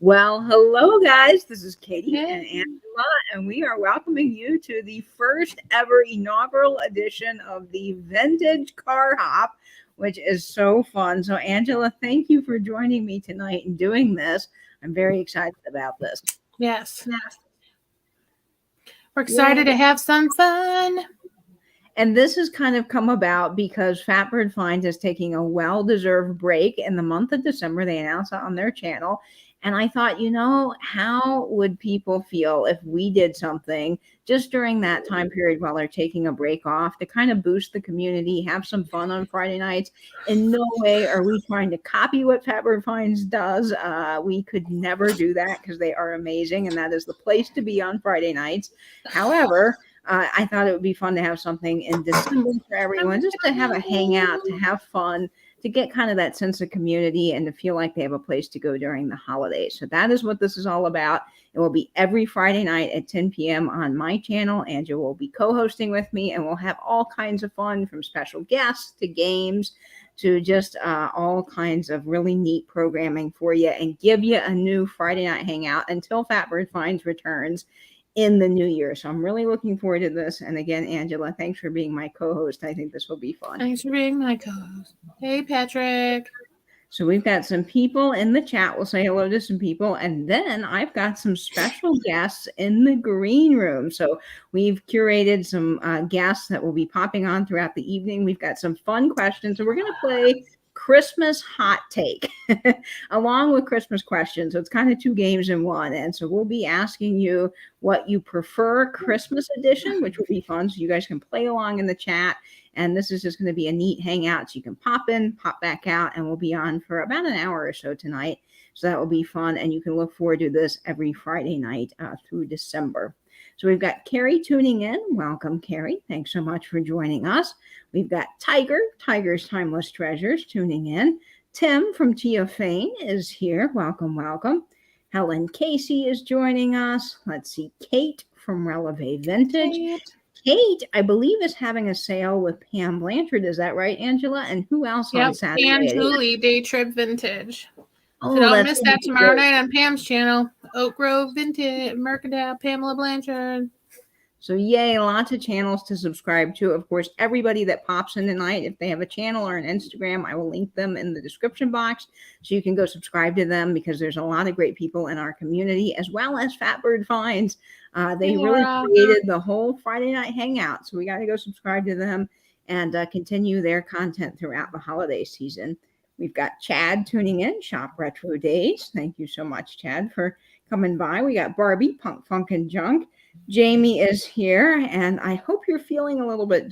Well, hello, guys. This is Katie Hey. and Angela, and we are welcoming you to the first ever inaugural edition of the Vintage Car Hop, which is so fun. So, Angela, thank you for joining me tonight and doing this. I'm very excited about this. Yes. Yes. We're excited to have some fun. And this has kind of come about because Fatbird Finds is taking a well-deserved break in the month of December. They announced that on their channel. And I thought, how would people feel if we did something just during that time period while they're taking a break off to kind of boost the community, have some fun on Friday nights? In no way are we trying to copy what Fatbird Finds does. We could never do that because they are amazing, and that is the place to be on Friday nights. However, I thought it would be fun to have something in December for everyone, just to have a hangout, to have fun, to get kind of that sense of community and to feel like they have a place to go during the holidays. So that is what this is all about. It will be every Friday night at 10 p.m. on my channel. Angela will be co-hosting with me, and we'll have all kinds of fun, from special guests to games to just all kinds of really neat programming for you, and give you a new Friday night hangout until Fatbird Finds returns in the new year. So I'm really looking forward to this. And again, Angela, thanks for being my co-host. I think this will be fun. Thanks for being my co-host. Hey, Patrick. So we've got some people in the chat. We'll say hello to some people. And then I've got some special guests in the green room. So we've curated some guests that will be popping on throughout the evening. We've got some fun questions. So we're going to play Christmas Hot Take along with Christmas questions. So it's kind of two games in one. And so we'll be asking you what you prefer Christmas edition, which will be fun. So you guys can play along in the chat. And this is just going to be a neat hangout. So you can pop in, pop back out, and we'll be on for about an hour or so tonight. So that will be fun. And you can look forward to this every Friday night through December. So we've got Carrie tuning in. Welcome, Carrie. Thanks so much for joining us. We've got Tiger's Timeless Treasures, tuning in. Tim from Tia Fane is here. Welcome, welcome. Helen Casey is joining us. Let's see, Kate from Releve Vintage. Kate, I believe, is having a sale with Pam Blanchard. Is that right, Angela? And who else on Saturday? And Julie, Day Trip Vintage. Oh, so don't miss that tomorrow night on Pam's channel. Oak Grove Vintage, Mercadale, Pamela Blanchard. So yay, lots of channels to subscribe to. Of course, everybody that pops in tonight, if they have a channel or an Instagram, I will link them in the description box so you can go subscribe to them, because there's a lot of great people in our community, as well as Fatbird Finds. They really created the whole Friday night hangout. So we got to go subscribe to them and continue their content throughout the holiday season. We've got Chad tuning in, Shop Retro Days. Thank you so much, Chad, for coming by. We got Barbie, Punk, Funk, and Junk. Jamie is here, and I hope you're feeling a little bit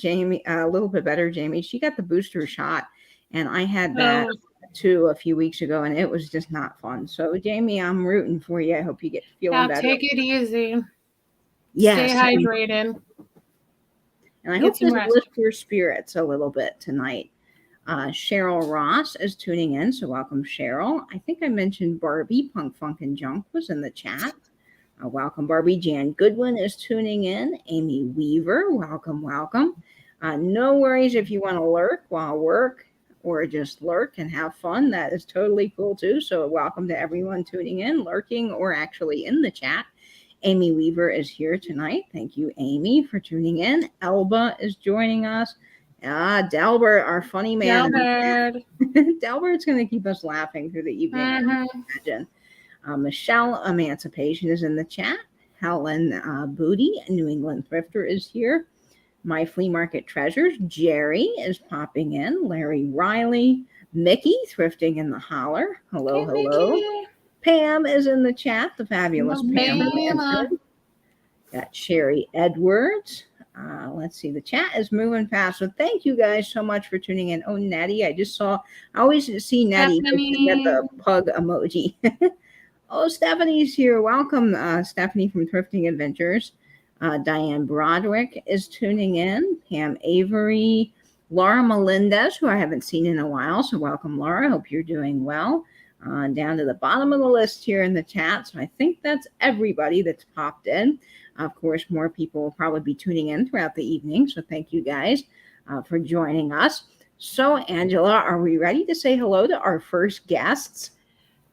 better, Jamie. She got the booster shot, and I had that too a few weeks ago, and it was just not fun. So, Jamie, I'm rooting for you. I hope you get feeling better. Take it easy. Yes. Stay hydrated. And I hope this lifts your spirits a little bit tonight. Cheryl Ross is tuning in, so welcome, Cheryl. I think I mentioned Barbie, Punk, Funk, and Junk was in the chat. Welcome, Barbie. Jan Goodwin is tuning in. Amy Weaver, welcome, welcome. No worries if you want to lurk while work or just lurk and have fun. That is totally cool, too. So welcome to everyone tuning in, lurking, or actually in the chat. Amy Weaver is here tonight. Thank you, Amy, for tuning in. Elba is joining us. Delbert, our funny man. Delbert's going to keep us laughing through the evening, I imagine. Michelle Emancipation is in the chat. Helen Booty, New England Thrifter, is here. My Flea Market Treasures, Jerry, is popping in. Larry Riley. Mickey, Thrifting in the Holler. Hello, hey, hello. Mickey. Pam is in the chat. The fabulous Pam. Got Sherry Edwards. Let's see. The chat is moving fast. So thank you guys so much for tuning in. Oh, Nettie, I always see Nettie get the pug emoji. Oh, Stephanie's here. Welcome, Stephanie from Thrifting Adventures. Diane Broderick is tuning in. Pam Avery. Laura Melendez, who I haven't seen in a while. So welcome, Laura. Hope you're doing well. Down to the bottom of the list here in the chat. So I think that's everybody that's popped in. Of course, more people will probably be tuning in throughout the evening. So thank you guys for joining us. So, Angela, are we ready to say hello to our first guests?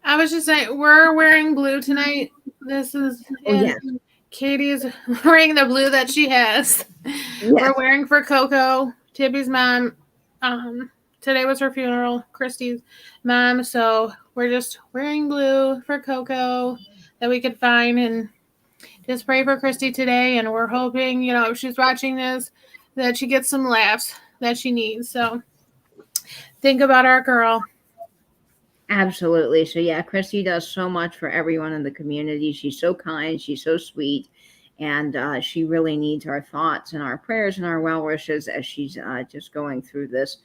I was just saying, we're wearing blue tonight. This is, yes. Katie is wearing the blue that she has. Yes. We're wearing for Coco, Tibby's mom. Today was her funeral, Christy's mom. So we're just wearing blue for Coco that we could find, and just pray for Christy today. And we're hoping, if she's watching this, that she gets some laughs that she needs. So think about our girl. Absolutely. So yeah, Christy does so much for everyone in the community. She's so kind. She's so sweet. And she really needs our thoughts and our prayers and our well wishes as she's just going through this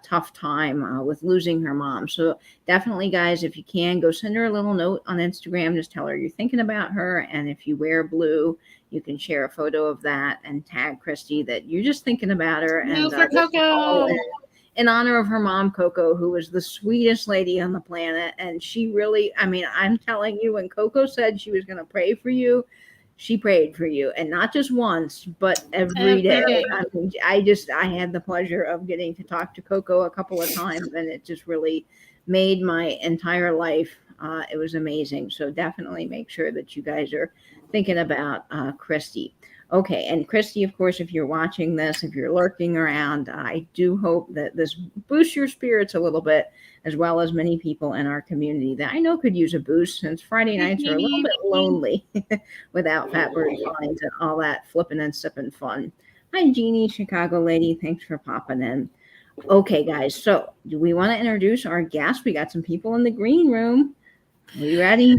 tough time with losing her mom. So definitely, guys, if you can, go send her a little note on Instagram. Just tell her you're thinking about her. And if you wear blue, you can share a photo of that and tag Christy that you're just thinking about her. No, for Coco. In honor of her mom, Coco, who was the sweetest lady on the planet. And she really, I'm telling you, when Coco said she was going to pray for you, she prayed for you. And not just once, but every day. I had the pleasure of getting to talk to Coco a couple of times, and it just really made my entire life. It was amazing. So definitely make sure that you guys are thinking about Christy. Okay, and Christy, of course, if you're watching this, if you're lurking around, I do hope that this boosts your spirits a little bit, as well as many people in our community that I know could use a boost, since Friday nights are a little bit lonely without Fatbird Finds and all that flipping and sipping fun. Hi, Jeannie, Chicago lady. Thanks for popping in. Okay, guys, so do we want to introduce our guests? We got some people in the green room. Are you ready?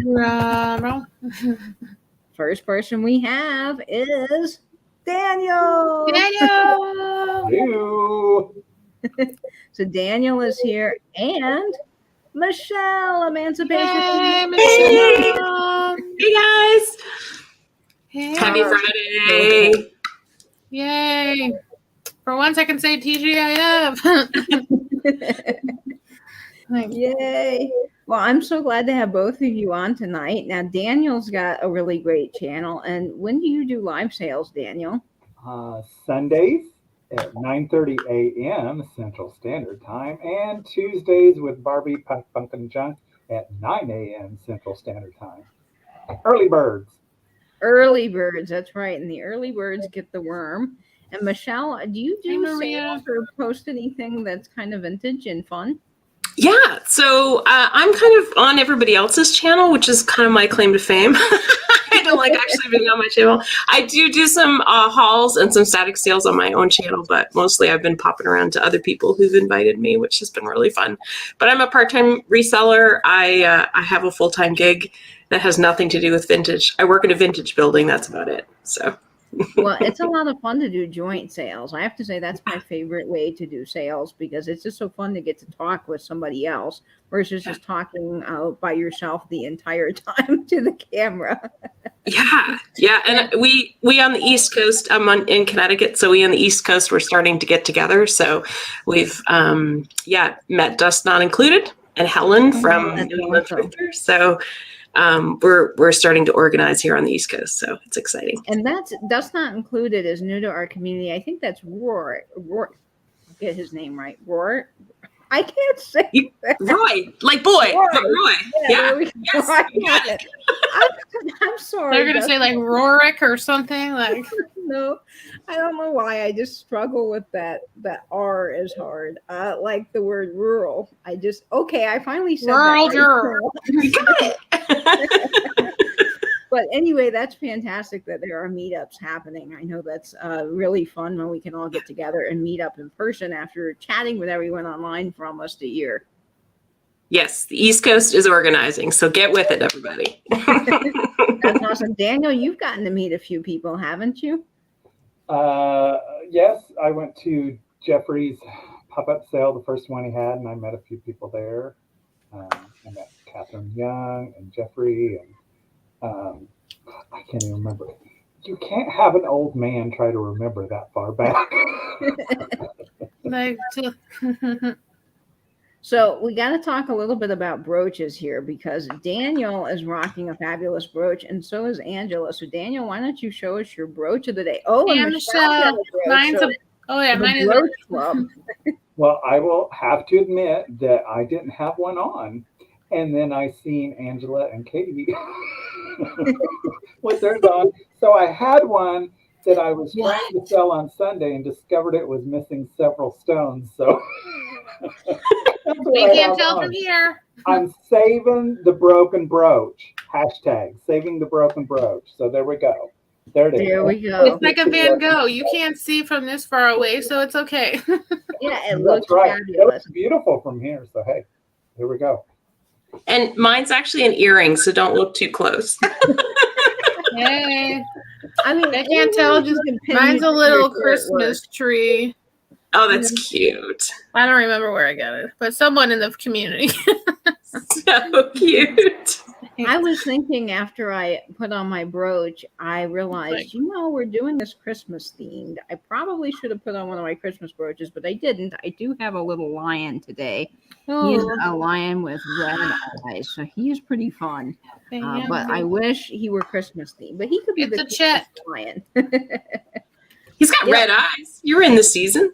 First person we have is Daniel. Hello. So Daniel is here, and Michelle, Emancipation. Hey, Michelle. Hey guys. Hey. Happy Friday. Yay. For once I can say TGIF. Yay. Well, I'm so glad to have both of you on tonight. Now, Daniel's got a really great channel. And when do you do live sales, Daniel? Sundays at 9:30 a.m. Central Standard Time, and Tuesdays with Barbie Pumpkin Junk at 9 a.m. Central Standard Time. Early birds. Early birds, that's right. And the early birds get the worm. And Michelle, do you do sales or post anything that's kind of vintage and fun? Yeah, so I'm kind of on everybody else's channel, which is kind of my claim to fame. I don't like actually being on my channel. I do some hauls and some static sales on my own channel, but mostly I've been popping around to other people who've invited me, which has been really fun. But I'm a part-time reseller. I have a full-time gig that has nothing to do with vintage. I work in a vintage building. That's about it. So. Well, it's a lot of fun to do joint sales. I have to say that's my favorite way to do sales, because it's just so fun to get to talk with somebody else versus just talking by yourself the entire time to the camera. Yeah. And we on the East Coast, I'm in Connecticut, so we on the East Coast, we're starting to get together. So we've met Dust Not Included and Helen from New England Thrifter. So we're starting to organize here on the East Coast, so it's exciting. And that's Not Included is new to our community. I think that's Roar. Get his name right. Roar. I can't say Roy, like boy, Roy. Yeah. Yes, you got it. I'm sorry. They're gonna say like Rorik or something like. No, I don't know why. I just struggle with that. That R is hard. Like the word rural. I finally said rural that. Rural. You got it. But anyway, that's fantastic that there are meetups happening. I know that's really fun when we can all get together and meet up in person after chatting with everyone online for almost a year. Yes, the East Coast is organizing, so get with it, everybody. That's awesome. Daniel, you've gotten to meet a few people, haven't you? Yes, I went to Jeffrey's pop-up sale, the first one he had, and I met a few people there. I met Catherine Young and Jeffrey, and I can't even remember. You can't have an old man try to remember that far back. So we got to talk a little bit about brooches here, because Daniel is rocking a fabulous brooch, and so is Angela. So Daniel, why don't you show us your brooch of the day? Oh, and Michelle, mine is brooch club. Well, I will have to admit that I didn't have one on, And then I seen Angela and Katie with theirs on. So I had one that I was trying to sell on Sunday and discovered it was missing several stones. So that's what We I can't have tell on. from here. I'm saving the broken brooch. Hashtag saving the broken brooch. So there we go. There it is. There we go. It's like a Van Gogh. You can't see from this far away, so it's okay. Yeah, it That's looks right. It fabulous. looks beautiful from here. So hey, here we go. And mine's actually an earring, so don't look too close. Hey, I mean, I can't tell. Just mine's a little Christmas tree. Oh, that's cute. I don't remember where I got it, but someone in the community. So cute. I was thinking after I put on my brooch, I realized, we're doing this Christmas themed. I probably should have put on one of my Christmas brooches, but I didn't. I do have a little lion today. He is a lion with red eyes, so he is pretty fun. But I wish he were Christmas themed. But he could be the Christmas lion. He's got red eyes. You're in the season.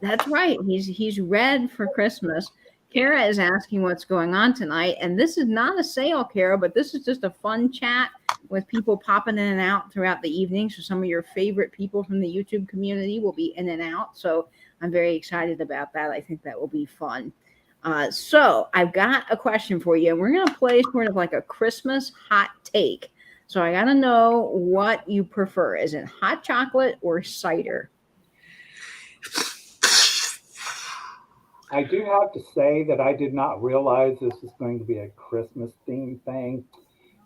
That's right. He's red for Christmas. Kara is asking what's going on tonight, and this is not a sale, Kara, but this is just a fun chat with people popping in and out throughout the evening. So some of your favorite people from the YouTube community will be in and out. So I'm very excited about that. I think that will be fun. So I've got a question for you, and we're going to play sort of like a Christmas hot take. So I got to know what you prefer. Is it hot chocolate or cider? I do have to say that I did not realize this was going to be a Christmas themed thing.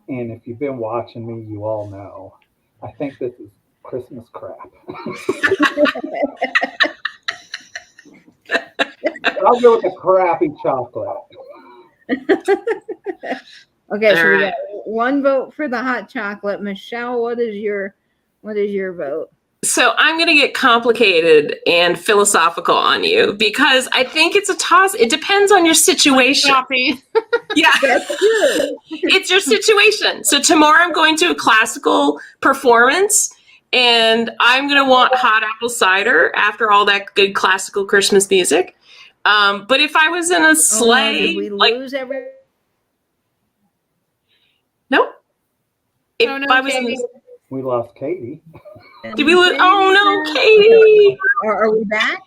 And if you've been watching me, you all know. I think this is Christmas crap. I'll go with the crappy chocolate. Okay, so we got one vote for the hot chocolate. Michelle, what is your vote? So I'm going to get complicated and philosophical on you because I think it's a toss. It depends on your situation. Yeah, it's your situation. So tomorrow I'm going to a classical performance and I'm going to want hot apple cider after all that good classical Christmas music. But if I was in a sleigh, did we lose every? Nope. If I was in we lost Katie. Did we lose? Oh no, Katie! Are we back?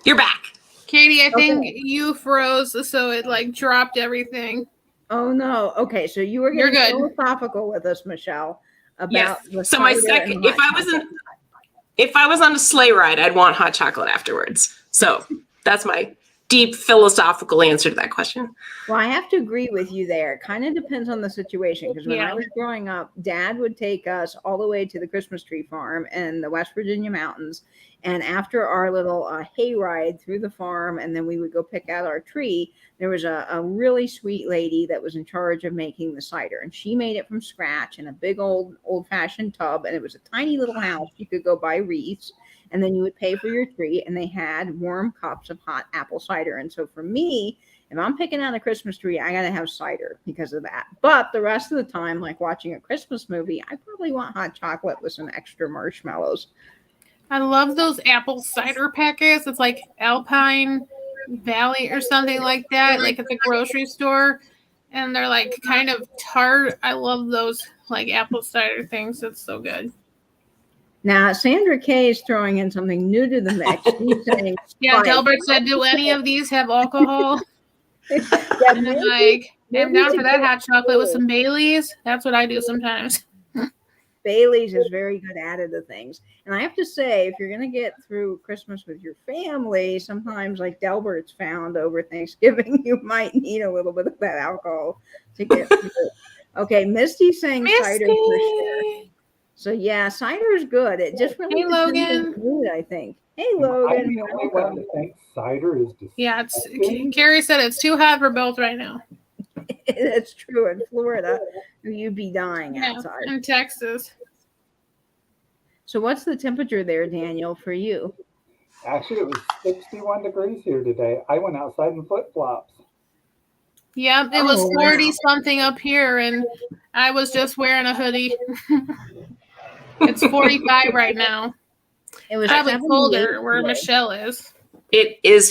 You're back, Katie. I think you froze, so it like dropped everything. Oh no. Okay, so you were getting philosophical with us, Michelle, about the so my second. If I was on a sleigh ride, I'd want hot chocolate afterwards. So that's my deep philosophical answer to that question. Well, I have to agree with you there. It kind of depends on the situation because when I was growing up, Dad would take us all the way to the Christmas tree farm in the West Virginia mountains. And after our little hay ride through the farm, and then we would go pick out our tree, there was a really sweet lady that was in charge of making the cider. And she made it from scratch in a big old-fashioned tub. And it was a tiny little house. You could go buy wreaths. And then you would pay for your tree, and they had warm cups of hot apple cider. And so for me, if I'm picking out a Christmas tree, I got to have cider because of that. But the rest of the time, like watching a Christmas movie, I probably want hot chocolate with some extra marshmallows. I love those apple cider packets. It's like Alpine Valley or something like that, like at the grocery store. And they're like kind of tart. I love those like apple cider things. It's so good. Now, Sandra Kay is throwing in something new to the mix. She's saying, Delbert said, do any of these have alcohol? And I'm like, I'm down for that hot chocolate with some Baileys. That's what I do sometimes. Bailey's is very good added to things. And I have to say, if you're going to get through Christmas with your family, sometimes like Delbert's found over Thanksgiving, you might need a little bit of that alcohol to get through it. Okay, Misty's saying cider for sure. So yeah, cider is good. It just really depends on the mood, I think. Hey, Logan. I'm the only one that thinks cider is disgusting. Yeah, Carrie said it's too hot for both right now. It's true. In Florida, you'd be dying outside. In Texas. So what's the temperature there, Daniel, for you? Actually, it was 61 degrees here today. I went outside in flip-flops. Yeah, it was 40-something up here, and I was just wearing a hoodie. It's 45 right now. It was probably colder where Michelle is.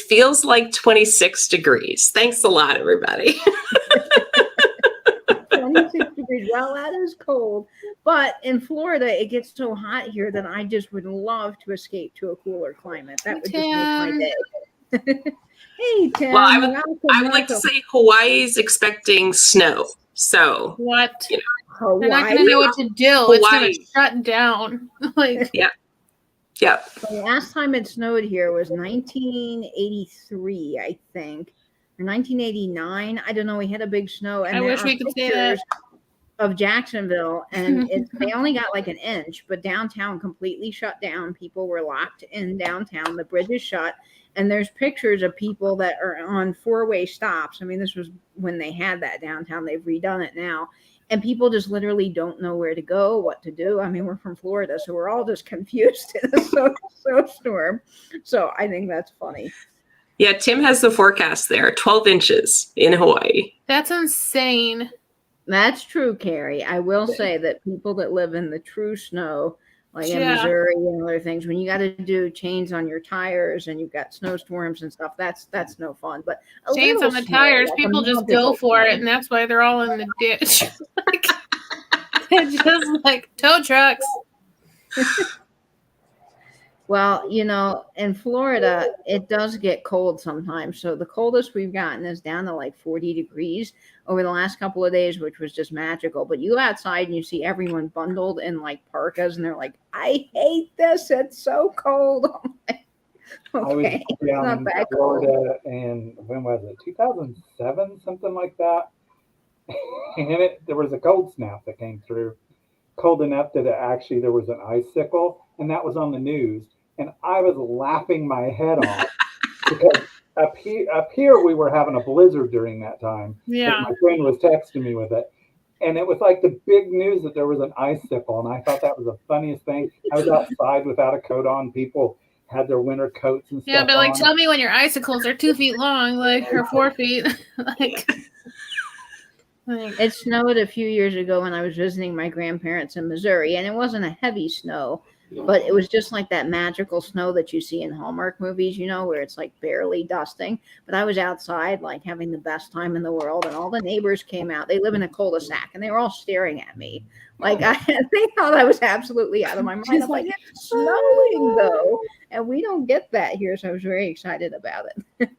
feels like 26 degrees. Thanks a lot, everybody. 26 degrees. Well, that is cold. But in Florida, it gets so hot here that I just would love to escape to a cooler climate. That would just make my day. Hey, Tim. Well, I would like to say Hawaii's expecting snow. So what? You know, they're not going to know what to do. Hawaii. It's going to shut down. Like, yeah. The last time it snowed here was 1983, I think, or 1989. I don't know. We had a big snow, and I wish we could say that. Of Jacksonville, and they only got like an inch, but downtown completely shut down. People were locked in downtown. The bridge is shut, and there's pictures of people that are on four-way stops. I mean, this was when they had that downtown. They've redone it now, and people just literally don't know where to go, what to do. I mean, we're from Florida, so we're all just confused in a snowstorm. So I think that's funny. Yeah, Tim has the forecast there, 12 inches in Hawaii. That's insane. That's true, Carrie. I will say that people that live in the true snow, like in Missouri and other things, when you got to do chains on your tires and you've got snowstorms and stuff, that's no fun. But chains on the tires, people just go for it, and that's why they're all in the ditch. They're just like tow trucks. Well, in Florida, it does get cold sometimes. So the coldest we've gotten is down to like 40 degrees over the last couple of days, which was just magical. But you go outside and you see everyone bundled in like parkas, and they're like, I hate this. It's so cold. Okay. I was down in Florida, and when was it? 2007, something like that. And there was a cold snap that came through, cold enough that there was an icicle, and that was on the news. And I was laughing my head off because up here we were having a blizzard during that time. Yeah. My friend was texting me with it. And it was like the big news that there was an icicle. And I thought that was the funniest thing. I was outside without a coat on. People had their winter coats and stuff. Yeah, but like, on. tell me when your icicles are 2 feet long, like, or 4 feet. like, it snowed a few years ago when I was visiting my grandparents in Missouri, and it wasn't a heavy snow, but it was just like that magical snow that you see in Hallmark movies, where it's like barely dusting. But I was outside, like having the best time in the world, and all the neighbors came out. They live in a cul-de-sac, and they were all staring at me. Like they thought I was absolutely out of my mind. I'm like, it's snowing though, and we don't get that here, so I was very excited about it.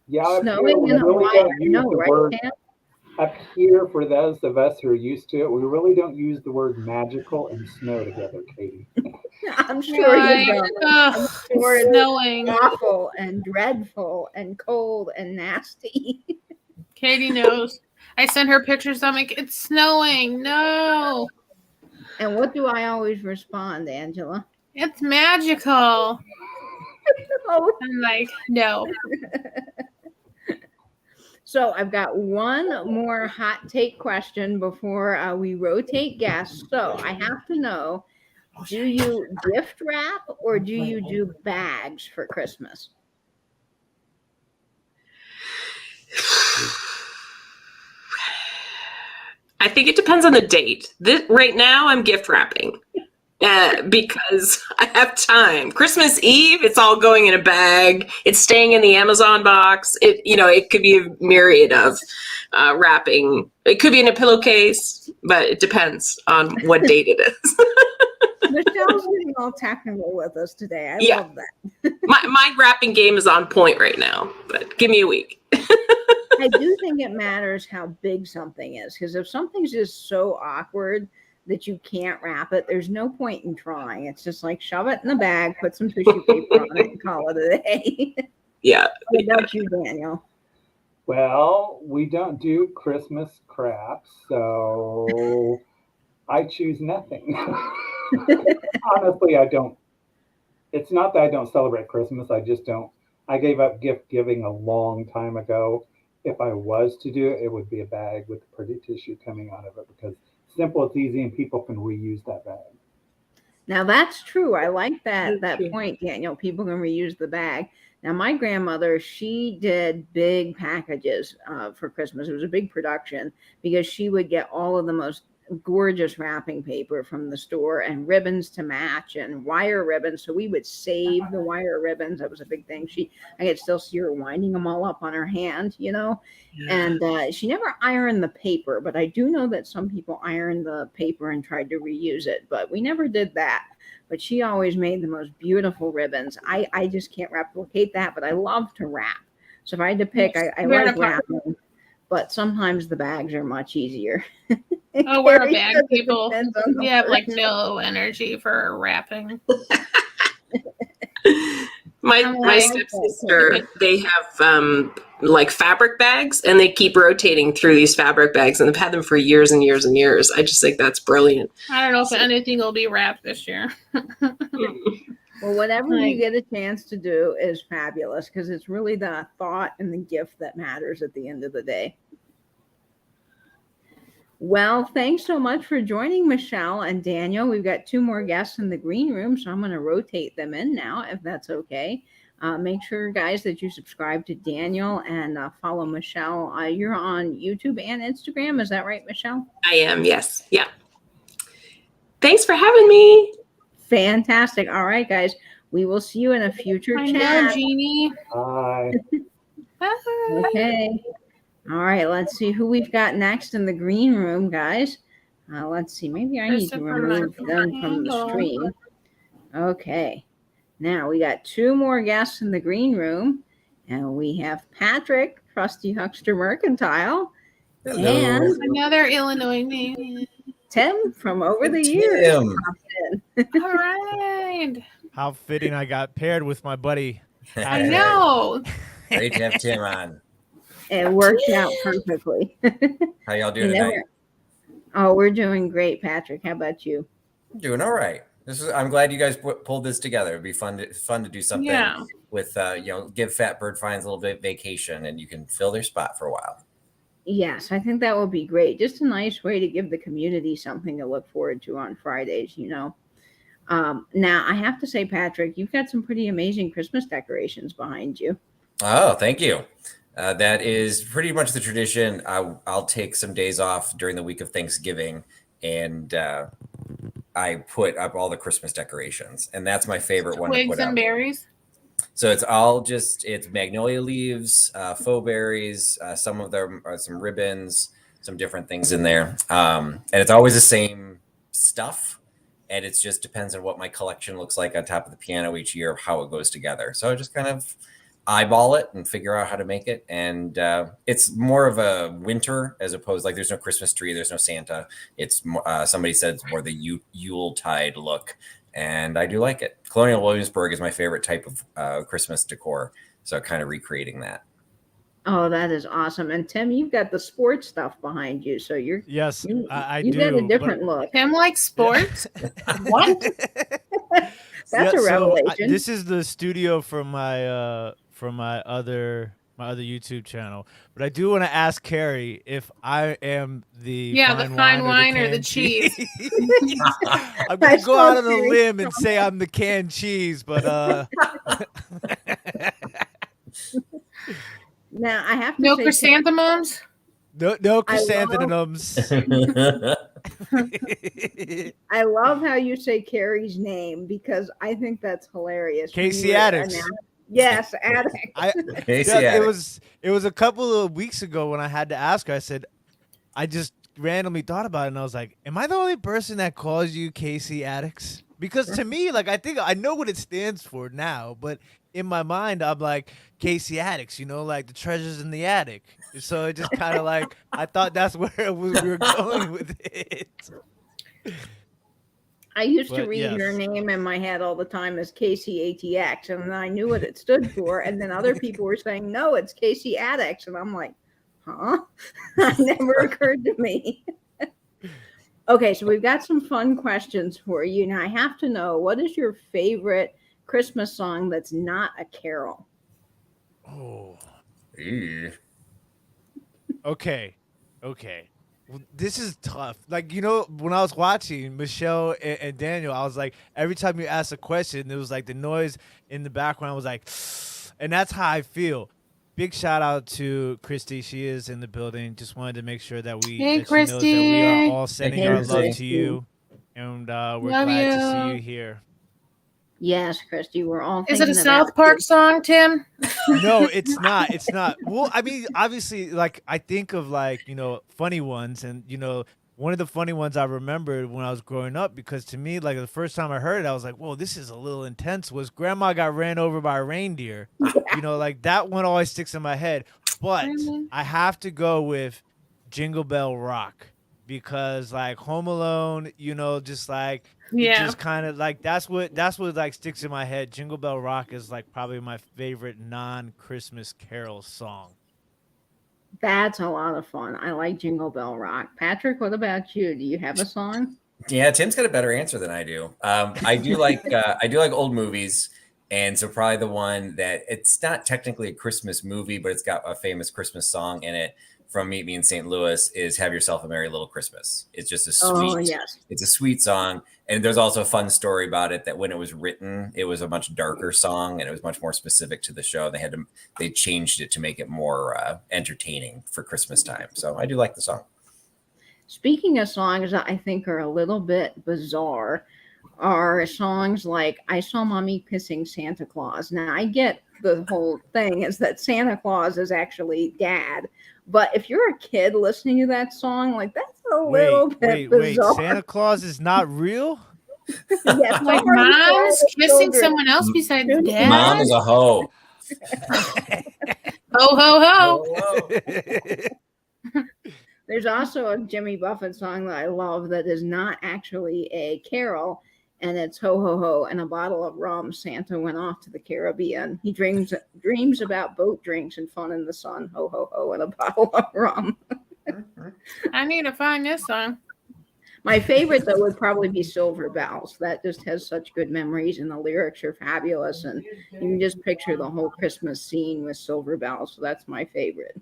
Yeah, snowing in Hawaii, right, Sam? Up here, for those of us who are used to it, we really don't use the word magical and snow together, Katie. I'm sure you don't. I'm sure it's snowing. Awful and dreadful and cold and nasty. Katie knows. I sent her pictures. I'm like, it's snowing. No. And what do I always respond, Angela? It's magical. I'm like, no. So I've got one more hot take question before we rotate guests. So I have to know, do you gift wrap or do you do bags for Christmas? I think it depends on the date. Right now, I'm gift wrapping because I have time. Christmas Eve, it's all going in a bag. It's staying in the Amazon box. It could be a myriad of wrapping. It could be in a pillowcase, but it depends on what date it is. Michelle's getting all technical with us today. I love that. my wrapping game is on point right now, but give me a week. I do think it matters how big something is, because if something's just so awkward that you can't wrap it, there's no point in trying. It's just like shove it in the bag, put some tissue paper on it, and call it a day. Yeah. What about you, Daniel? Well, we don't do Christmas crafts, so I choose nothing. Honestly, I don't. It's not that I don't celebrate Christmas. I just don't. I gave up gift giving a long time ago. If I was to do it, it would be a bag with pretty tissue coming out of it, because it's simple, it's easy, and people can reuse that bag. Now that's true. I like that point, Daniel. People can reuse the bag. Now my grandmother, she did big packages for Christmas. It was a big production because she would get all of the most gorgeous wrapping paper from the store and ribbons to match and wire ribbons. So we would save the wire ribbons. That was a big thing. I could still see her winding them all up on her hand, and she never ironed the paper, but I do know that some people ironed the paper and tried to reuse it, but we never did that. But she always made the most beautiful ribbons. I just can't replicate that, but I love to wrap. So if I had to pick, I like wrapping, but sometimes the bags are much easier. Oh, we're a bag people. We have like no energy for wrapping. My stepsister, they have like fabric bags, and they keep rotating through these fabric bags, and they've had them for years and years and years. I just think that's brilliant. I don't know if anything will be wrapped this year. Well, whatever you get a chance to do is fabulous, because it's really the thought and the gift that matters at the end of the day. Well, thanks so much for joining Michelle and Daniel. We've got 2 more guests in the green room, so I'm going to rotate them in now, if that's okay. Make sure, guys, that you subscribe to Daniel and follow Michelle. You're on YouTube and Instagram. Is that right, Michelle? I am, yes. Yeah. Thanks for having me. Fantastic. All right, guys. We will see you in a future I chat. know, Jeannie. Bye. Bye. Okay. All right. Let's see who we've got next in the green room, guys. Let's see. Maybe I need to remove them from the stream. Okay. Now we got 2 more guests in the green room, and we have Patrick, trusty Huckster Mercantile, and Another Illinois name. Tim from over the years. All right. How fitting I got paired with my buddy. I know. Great to have Tim on. It worked out perfectly. How y'all doing tonight? Oh, we're doing great, Patrick. How about you? Doing all right. I'm glad you guys pulled this together. It'd be fun to do something with give Fat Bird Finds a little bit of vacation, and you can fill their spot for a while. Yes, I think that will be great. Just a nice way to give the community something to look forward to on Fridays, Now, I have to say, Patrick, you've got some pretty amazing Christmas decorations behind you. Oh, thank you. That is pretty much the tradition. I'll take some days off during the week of Thanksgiving, and I put up all the Christmas decorations, and that's my favorite one to put up. Twigs and berries. So it's magnolia leaves, faux berries, some of them are some ribbons, some different things in there. And it's always the same stuff. And it just depends on what my collection looks like on top of the piano each year, how it goes together. So I just kind of eyeball it and figure out how to make it. And it's more of a winter as opposed, like there's no Christmas tree, there's no Santa. It's somebody said it's more the Yuletide look. And I do like it. Colonial Williamsburg is my favorite type of Christmas decor. So kind of recreating that. Oh, that is awesome. And Tim, you've got the sports stuff behind you. So I do. You've got a different look. Tim likes sports? What? That's a revelation. This is the studio from my other YouTube channel. But I do want to ask Carrie if I am the fine wine or the cheese. I'm gonna go out on a limb and say I'm the canned cheese, but now I have to no say chrysanthemums. No chrysanthemums. I love how you say Carrie's name because I think that's hilarious. Casey Addicts. Yes, Addicts. It was a couple of weeks ago when I had to ask her. I said, I just randomly thought about it, and I was like, am I the only person that calls you Casey Addicts? Because to me, like, I think I know what it stands for now, but in my mind, I'm like, Casey Addicts, like the treasures in the attic. So it just kind of like, I thought that's where we were going with it. I used to read her name in my head all the time as Casey ATX, and I knew what it stood for. And then other people were saying, no, it's Casey Addicts. And I'm like, huh? That never occurred to me. Okay, so we've got some fun questions for you. Now, I have to know, what is your favorite Christmas song that's not a carol? Oh. Okay. Well, this is tough. Like, when I was watching Michelle and Daniel, I was like, every time you ask a question, there was like the noise in the background was like, and that's how I feel. big shout out to Christy. She is in the building. Just wanted to make sure that we Hey, that she knows that we Christy. are all sending Hey, our love Christy. to you, and we're Love glad to see you. you here. Yes, Christy, we're all Is it a thinking South about Park you. song, Tim? No, it's not. It's not. Well, I mean, obviously, like I think of like funny ones, and one of the funny ones I remembered when I was growing up, because to me, like the first time I heard it, I was like, "Whoa, this is a little intense." Was Grandma got ran over by a reindeer? Like that one always sticks in my head. But Really? I have to go with Jingle Bell Rock, because like Home Alone, just like it Yeah. just kind of like that's what like sticks in my head. Jingle Bell Rock is like probably my favorite non-Christmas Carol song. That's a lot of fun. I like Jingle Bell Rock. Patrick, what about you? Do you have a song? Yeah, Tim's got a better answer than I do. I do like old movies, and so probably the one that it's not technically a Christmas movie, but it's got a famous Christmas song in it from Meet Me in St. Louis is "Have Yourself a Merry Little Christmas." It's just a sweet, Oh, yes. it's a sweet song, and there's also a fun story about it that when it was written, it was a much darker song and it was much more specific to the show. They changed it to make it more entertaining for Christmas time. So I do like the song. Speaking of songs that I think are a little bit bizarre, are songs like I Saw Mommy Kissing Santa Claus. Now, I get the whole thing is that Santa Claus is actually dad. But if you're a kid listening to that song, like that's a little bit bizarre. Santa Claus is not real? Yes, Like sorry, mom's all the kissing children. someone else besides dad? Mom is a hoe. Ho, ho, ho. Oh, There's also a Jimmy Buffett song that I love that is not actually a carol, and it's Ho Ho Ho and a bottle of rum. Santa went off to the Caribbean. He dreams about boat drinks and fun in the sun. Ho Ho Ho and a bottle of rum. I need to find this song. My favorite, though, would probably be Silver Bells. That just has such good memories, and the lyrics are fabulous. And you can just picture the whole Christmas scene with Silver Bells. So that's my favorite.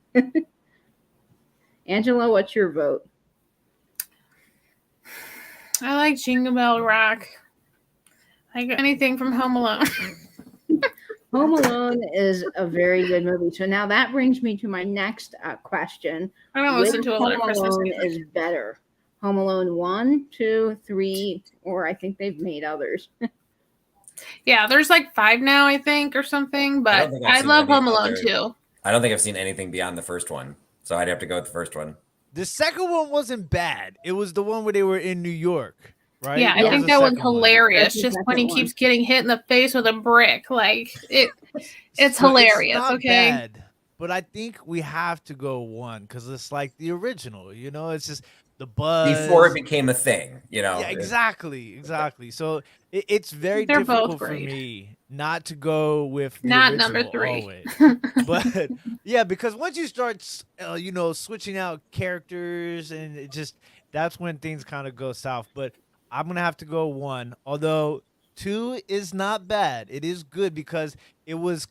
Angela, what's your vote? I like Jingle Bell Rock. Like anything from Home Alone. Home Alone is a very good movie. So now that brings me to my next question. I don't listen to a lot of Home Christmas Alone music. is better? Home Alone 1, 2, 3, or I think they've made others. Yeah, there's like 5 now, I think, or something. But think I've I seen love any Home Alone other- too. I don't think I've seen anything beyond the first one, so I'd have to go with the first one. The second one wasn't bad. It was the one where they were in New York, right? Yeah, I Yeah. think the that was second one. hilarious. That's the Just when he second keeps getting hit in the face with a brick, like it's So hilarious. not Okay, bad, but I think we have to go 1 because it's like the original. It's just the buzz Before it became a thing, Yeah, exactly. So it's very They're both difficult for great. me not to go with the Not original number 3. always. But yeah, because once you start, switching out characters, and that's when things kind of go south. But I'm gonna have to go 1, although 2 is not bad. It is good because it was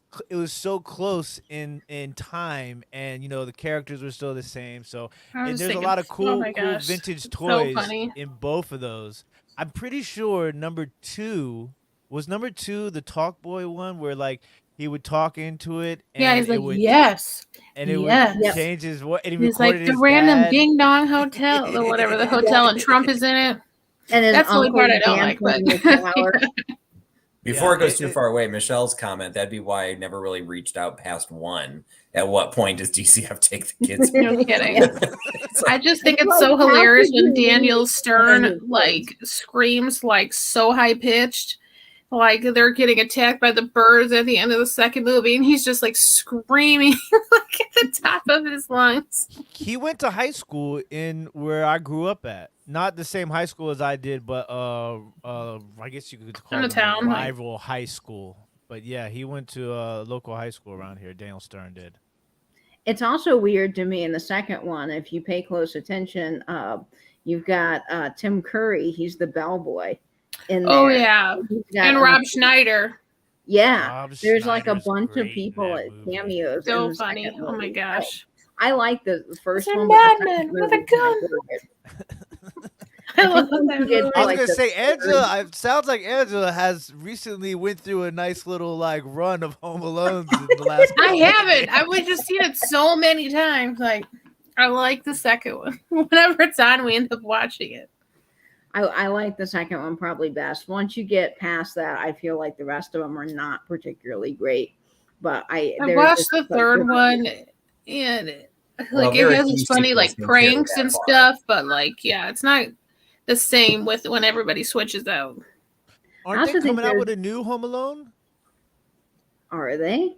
so close in time, and the characters were still the same. So I was and there's a thinking, lot of oh cool my gosh, vintage toys funny. in both of those. I'm pretty sure number 2 was the Talk Boy one where like he would talk into it. And Yeah, he's it like, would, yes. and it yes. would change his what. And he He's like recorded the his random dad. ding dong hotel or whatever the hotel, and Trump is in it. And his That's the only uncle part I don't like, dancing but- in the flower. Before Yeah, it goes too far away, Michelle's comment, that'd be why I never really reached out past 1. At what point does DCF take the kids? No kidding. It's like, I just think it's Like, so how hilarious could when you Daniel leave Stern Daniel like screams like so high pitched, like they're getting attacked by the birds at the end of the second movie, and he's just like screaming like at the top of his lungs. He went to high school in where I grew up at. Not the same high school as I did, but I guess you could call In a it a town, like- rival high school. But yeah, he went to a local high school around here. Daniel Stern did. It's also weird to me in the second one, if you pay close attention, you've got Tim Curry. He's the bellboy. Oh yeah, He's got, and Rob Schneider. Yeah, Rob there's like a Schneider's bunch of great in people that at movie. cameos. in So the funny. second Oh my movie. gosh. I like the first It's a one. but the madman second with a movie is my gun. favorite. I I love think you get to, I was like, gonna the say third- Angela. It sounds like Angela has recently went through a nice little like run of Home Alones in the last. I couple of haven't. days. I've just seen it so many times. Like, I like the second one. Whenever it's on, we end up watching it. I like the second one probably best. Once you get past that, I feel like the rest of them are not particularly great. But I they're watched just, the like, third different. one, and Well, like there it are has two its funny sequels like to carry pranks that and far. stuff, but like yeah, it's not the same with when everybody switches out. Aren't also they think coming out there's- with a new Home Alone? Are they?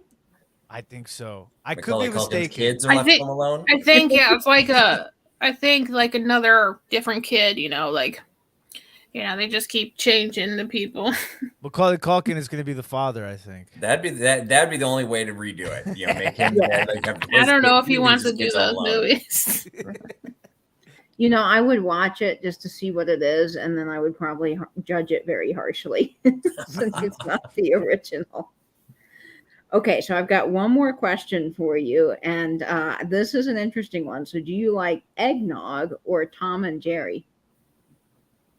I think so. I could Macaulay be Culkin's mistaken. kids are I left think- home alone. I think yeah, it's like I think like another different kid, like they just keep changing the people. Macaulay Culkin is going to be the father, I think. That'd be the only way to redo it. Make him. I don't know if he leave wants his to do kids all those alone. movies. I would watch it just to see what it is, and then I would probably judge it very harshly since it's not the original. Okay, so I've got one more question for you, and this is an interesting one. So, do you like eggnog or Tom and Jerry?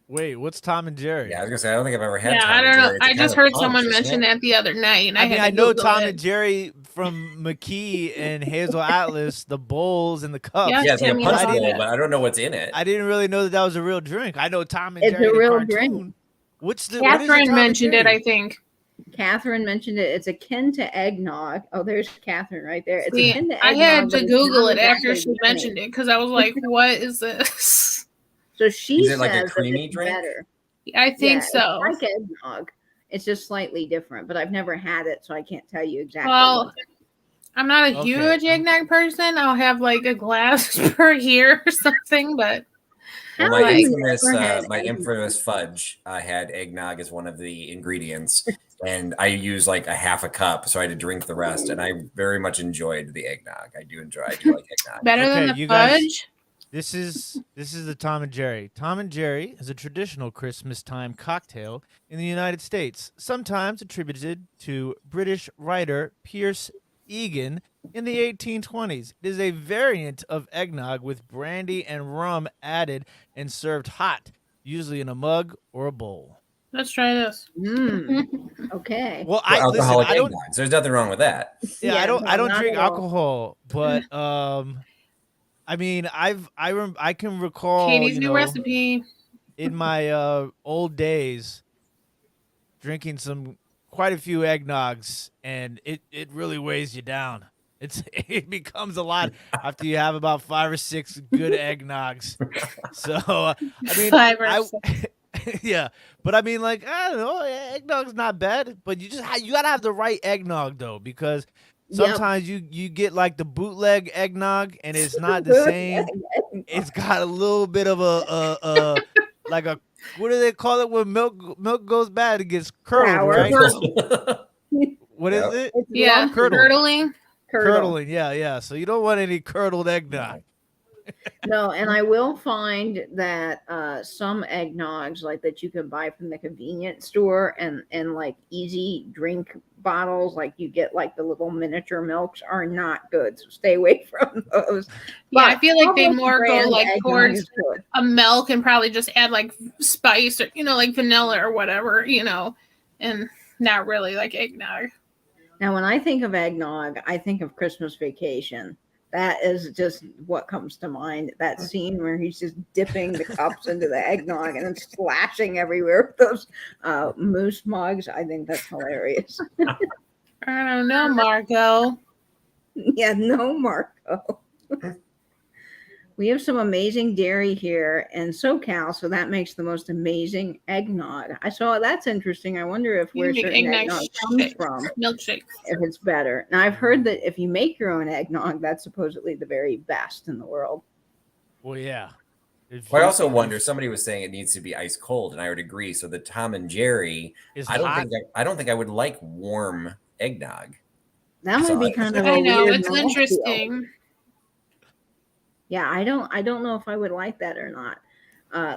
Wait, what's Tom and Jerry? Yeah, I was gonna say I don't think I've ever had. Yeah, Tom I and don't know. Jerry. It's I kind just of heard punch, someone isn't mention it? that the other night, and I mean, I know Tom and Jerry. Jerry from McKee and Hazel Atlas, the bowls and the cups. Yeah, Yeah, it's like a Timmy punch saw bowl, that. but I don't know what's in it. I didn't really know that was a real drink. I know Tom and It's Jerry a the real cartoon. drink. What is it, Tom Catherine and mentioned it, Jerry? I think. Catherine mentioned it. It's akin to eggnog. Oh, there's Catherine right there. It's See, akin to I eggnog. had but to it's Google not it after exactly she the same. mentioned it because I was like, "What is this?" So she Is says it like a that creamy it's drink? better. I think Yeah, so. It's like eggnog. It's just slightly different, but I've never had it, so I can't tell you exactly. Well, what it is. I'm not a Okay. huge eggnog person. I'll have like a glass per year or something, but Well, How my have you infamous, never had my eggnog? infamous fudge had eggnog as one of the ingredients, and I used like a half a cup, so I had to drink the rest. And I very much enjoyed the eggnog. I do like eggnog. better than Okay, the you guys- fudge. This is the Tom and Jerry. Tom and Jerry is a traditional Christmas time cocktail in the United States, sometimes attributed to British writer Pierce Egan in the 1820s. It is a variant of eggnog with brandy and rum added and served hot, usually in a mug or a bowl. Let's try this. Okay. Well, Well, listen, alcoholic I don't eggnog. So there's nothing wrong with that. yeah, Yeah, I don't not drink at all. alcohol, but I mean, I can recall Katie's new recipe. in my old days drinking quite a few eggnogs, and it really weighs you down. It becomes a lot after you have about 5 or 6 good eggnogs. So I mean, 5 or 6. yeah, but I mean, like, I don't know, eggnog's not bad, but you gotta have the right eggnog though, because sometimes you get like the bootleg eggnog and it's not the same. It's got a little bit of a like a, what do they call it when milk goes bad? It gets curdled, Sour. right? Curdled. What is Yep. it? It's Yeah, lumpy. curdling. Curdling, yeah. So you don't want any curdled eggnog. No, and I will find that some eggnogs like that you can buy from the convenience store and like easy drink bottles, like you get like the little miniature milks, are not good. So stay away from those. Yeah, I But feel like they public more go brand like eggnog towards is good. a milk and probably just add like spice or like vanilla or whatever, and not really like eggnog. Now, when I think of eggnog, I think of Christmas Vacation. That is just what comes to mind. That scene where he's just dipping the cups into the eggnog and then splashing everywhere with those moose mugs. I think that's hilarious. I don't know, Marco. Yeah, no, Marco. We have some amazing dairy here in SoCal, so that makes the most amazing eggnog. I saw that's interesting. I wonder if You where make certain eggnog eggnog comes shake. from, Milkshake. if it's better. Now, I've heard that if you make your own eggnog, that's supposedly the very best in the world. Well, yeah. Well, I also wonder. Somebody was saying it needs to be ice cold, and I would agree. So the Tom and Jerry, Is I don't hot. think I would like warm eggnog. That might be kind of a I know, weird it's mouthfeel. interesting. Yeah, I don't know if I would like that or not.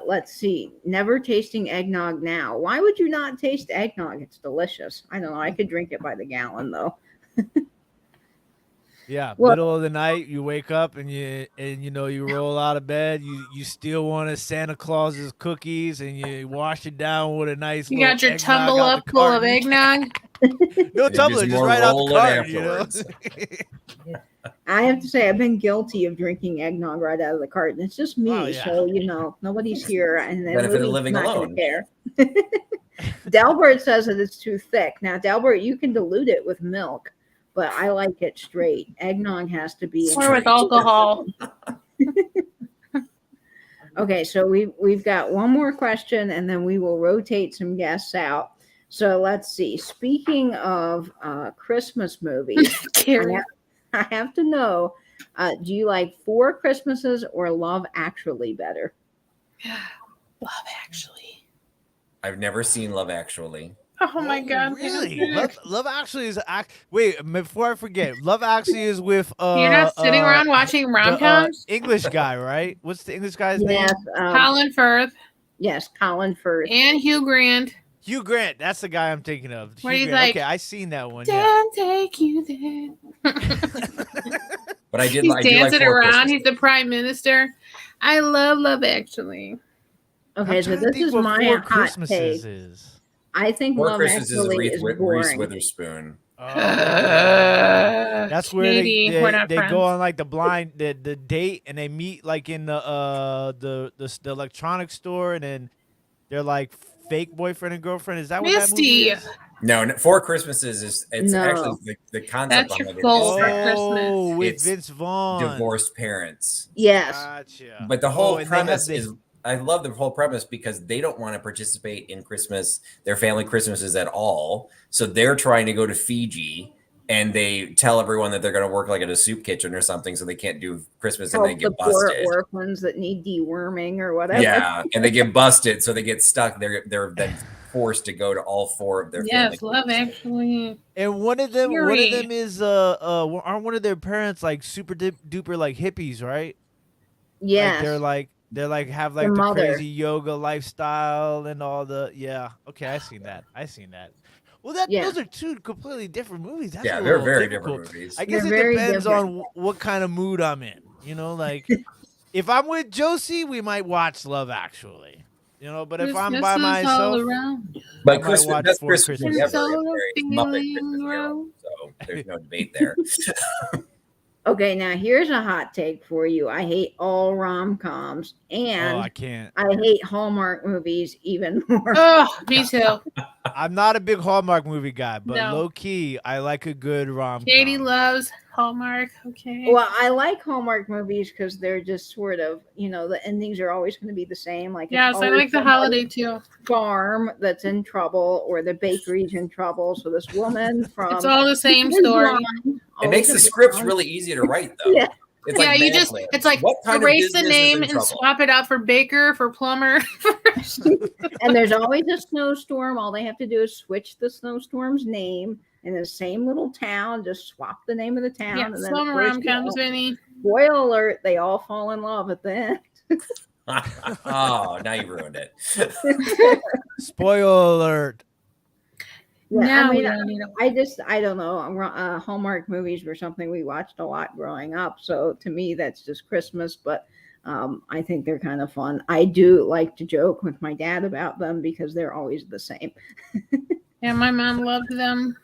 Let's see. Never tasting eggnog now. Why would you not taste eggnog? It's delicious. I don't know. I could drink it by the gallon though. Yeah, Well- middle of the night, you wake up and you roll out of bed. You still want a Santa Claus's cookies, and you wash it down with a nice. You little got your eggnog tumble out up the full of carton. eggnog. No And tumbler, just more right out the roll it carton. afterwards. I have to say, I've been guilty of drinking eggnog right out of the carton. It's just me, Oh, yeah. so nobody's here, and then Benefit of Louie's living not gonna alone. care. Delbert says that it's too thick. Now, Delbert, you can dilute it with milk, but I like it straight. Eggnog has to be Or with alcohol. Okay, so we've got one more question, and then we will rotate some guests out. So let's see. Speaking of Christmas movies, Carrie. I have to know: do you like Four Christmases or Love Actually better? Love Actually. I've never seen Love Actually. Oh my God. Really? Love Actually is wait, before I forget, Love Actually is with You're not sitting around watching the, rom-coms? English guy, right? What's the English guy's name? Yes, Colin Firth yes, Colin Firth. and Hugh Grant. Hugh Grant. That's the guy I'm thinking of. Where Hugh he's Grant. like, okay, I seen that one. Yeah. Don't take you there. But I did. He's I do like dancing Four around. Christmases. He's the prime minister. I love Actually. Okay, I'm so trying to this think is what my Four hot Christmases take. is. I think Four Love Christmases is Actually Reese, is Reese boring. Witherspoon. Oh, that's where Katie, we're not they friends. go on like the date, and they meet like in the electronics store, and then they're like fake boyfriend and girlfriend. Is that what that movie Misty. is? No, Four Christmases is it's No. actually the concept That's your behind it goal is for that Christmas. With It's Vince Vaughn. divorced parents. Yes. Gotcha. But the whole and they have premise the- is I love the whole premise because they don't want to participate in Christmas, their family Christmases at all. So they're trying to go to Fiji and they tell everyone that they're going to work like at a soup kitchen or something so they can't do Christmas and they Help the get poor busted. orphans that need deworming or whatever. Yeah, and they get busted, so they get stuck. They're then forced to go to all four of their family Yes, Love Christmases. Actually. And one of them Fury. is aren't one of their parents like super duper like hippies, right? Yes. Like they're like have like The the mother. crazy yoga lifestyle and all the okay, I seen that. Well, Yeah. those are two completely different movies. That's Yeah, a they're little very difficult. different movies. I guess They're it very depends different. on what kind of mood I'm in. Like if I'm with Josie, we might watch Love Actually. But if I'm by Christmas is all myself, around. But I might Christmas, watch best Four Christmas Christmases. ever. So It's Muppet feeling Christmas Carol, low. so there's no debate there. Okay, now here's a hot take for you. I hate all rom-coms, and I can't. I hate Hallmark movies even more. Oh, me too. I'm not a big Hallmark movie guy, but No. low key, I like a good rom. Katie loves Hallmark. Okay. Well, I like Hallmark movies because they're just sort of, the endings are always going to be the same. Like, it's Yes, I always like the somebody's holiday too. farm that's in trouble, or the bakery's in trouble. So this woman from It's all the same story. It makes the scripts really easy to write, though. Yeah. It's Yeah, like you just, Madland. it's like What kind of erase the business is name in and trouble? swap it out for baker, for plumber. And there's always a snowstorm. All they have to do is switch the snowstorm's name in the same little town. Just swap the name of the town. Yeah, and then some of course, rom-coms, Vinny. spoiler alert, they all fall in love at the end. Oh, now you ruined it. Spoiler alert. Yeah, Now I mean, we don't need a I don't know. Hallmark movies were something we watched a lot growing up. So to me, that's just Christmas. But I think they're kind of fun. I do like to joke with my dad about them because they're always the same. Yeah, my mom loved them.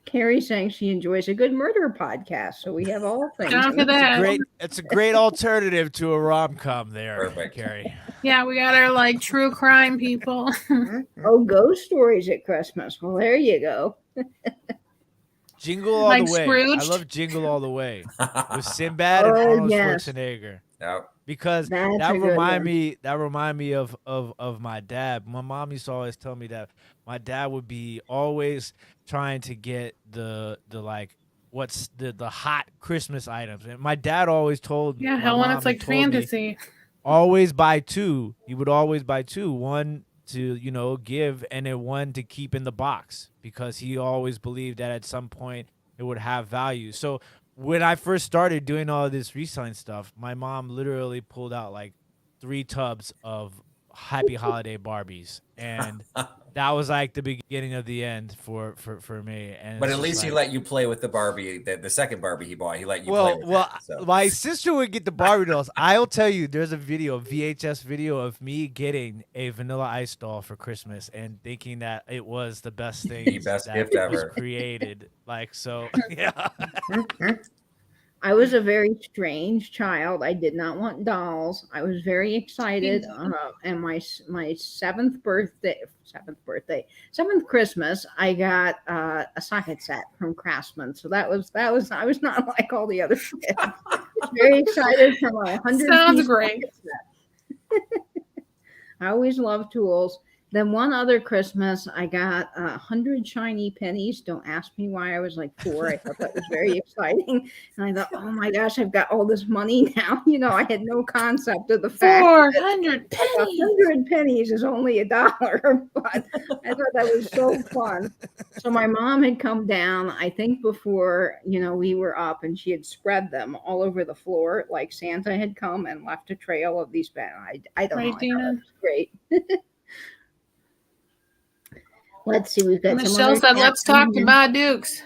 Carrie's saying she enjoys a good murder podcast. So we have all things. Down to that. It's a great alternative to a rom com there, Perfect. Carrie. Yeah, we got our like true crime people. Oh, ghost stories at Christmas. Well, there you go. Jingle All Like the Way. Scrooged? I love Jingle All the Way with Sinbad and Oh, Arnold yes. Schwarzenegger. Yep. Because That's that a good remind one. me of my dad. My mom used to always tell me that my dad would be always trying to get the like what's the hot Christmas items. And my dad always told Yeah, my hell, when mom it's like told me, fantasy. always buy two. He would always buy two. One to, give, and then one to keep in the box because he always believed that at some point it would have value. So when I first started doing all this reselling stuff, my mom literally pulled out like 3 tubs of Happy Holiday Barbies, and that was like the beginning of the end for me. And But it's at just least he like, let you play with the Barbie, the second Barbie he bought. He let you play well, with well, that. So. my sister would get the Barbie dolls. I'll tell you, there's a VHS video of me getting a Vanilla Ice doll for Christmas and thinking that it was the best thing The best that gift was ever. created. Like, so, yeah. I was a very strange child. I did not want dolls. I was very excited. And my seventh Christmas, I got a socket set from Craftsman. So that was I was not like all the other kids. I was very excited for my 100. Sounds great. I always loved tools. Then one other Christmas, I got 100 shiny pennies. Don't ask me why. I was like 4. I thought that was very exciting. And I thought, oh my gosh, I've got all this money now. You know, I had no concept of the fact 400 that pennies. 100 pennies is only $1. But I thought that was so fun. So my mom had come down, I think before, you know, we were up, and she had spread them all over the floor. Like Santa had come and left a trail of these pennies. I don't know. I thought that was great. Let's see. We've got Michelle said, "Let's talk to Bionicles."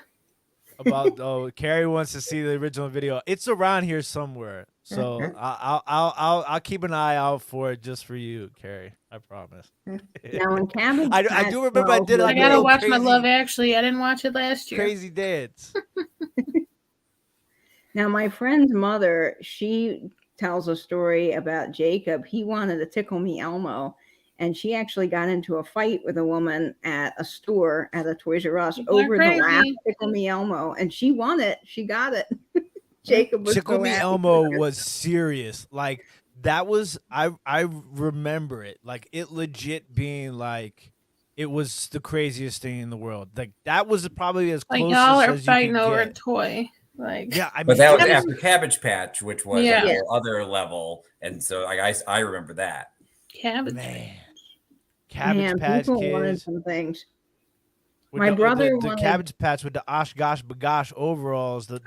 About Carrie wants to see the original video. It's around here somewhere, so I'll keep an eye out for it just for you, Carrie. I promise. Now in Cabbage I do remember I did. I gotta watch my Love Actually. I didn't watch it last year. Crazy dance. Now my friend's mother, she tells a story about Jacob. He wanted to tickle me Elmo. And she actually got into a fight with a woman at a store at a Toys R Us over the last Tickle Me Elmo, and she won it. She got it. Jacob was Tickle Me Elmo was serious. Like that was I remember it. Like it legit being like it was the craziest thing in the world. Like that was probably as close y'all are as fighting you could over get. a toy. Like yeah, I mean, but that was after Cabbage Patch, which was Yeah. a whole other level, and so I remember that. Cabbage. Man. Cabbage Patch people wanted Kids. some things. With My brother the wanted- Cabbage Patch with the Oshkosh Bagosh overalls the